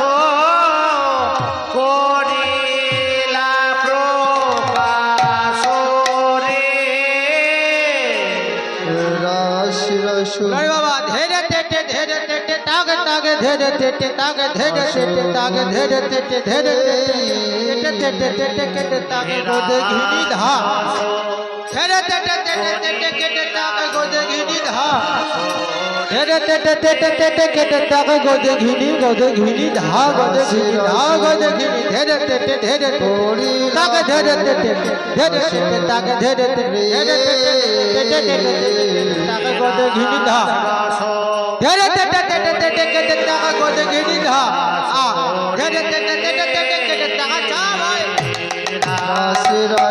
[SPEAKER 2] করিলা প্রকাশরে
[SPEAKER 3] রাস রাস
[SPEAKER 4] अरे बाबा धेरे तेटे धेरे तेटे तागे तागे धेरे तेटे तागे धेरे तेटे तागे धेरे तेटे धेरे तेटे तेटे तेटे तेटे तागे गोदे घिनी धा धेरे तेटे तेटे तेटे केटे तागे गोदे घिनी धा धेरे तेटे तेटे तेटे केटे तागे गोदे घिनी धा गोदे घिनी धेरे तेटे धेरे तागे धेरे तेटे धेरे तेटे तागे धेरे तेटे धेरे तेटे तेटे तागे गोदे घिनी धा धेरे तेटे तेटे तेटे केटे तागे गोदे घिनी धा आ धेरे तेटे तेटे तेटे केटे तागे चा भाई
[SPEAKER 3] रास रास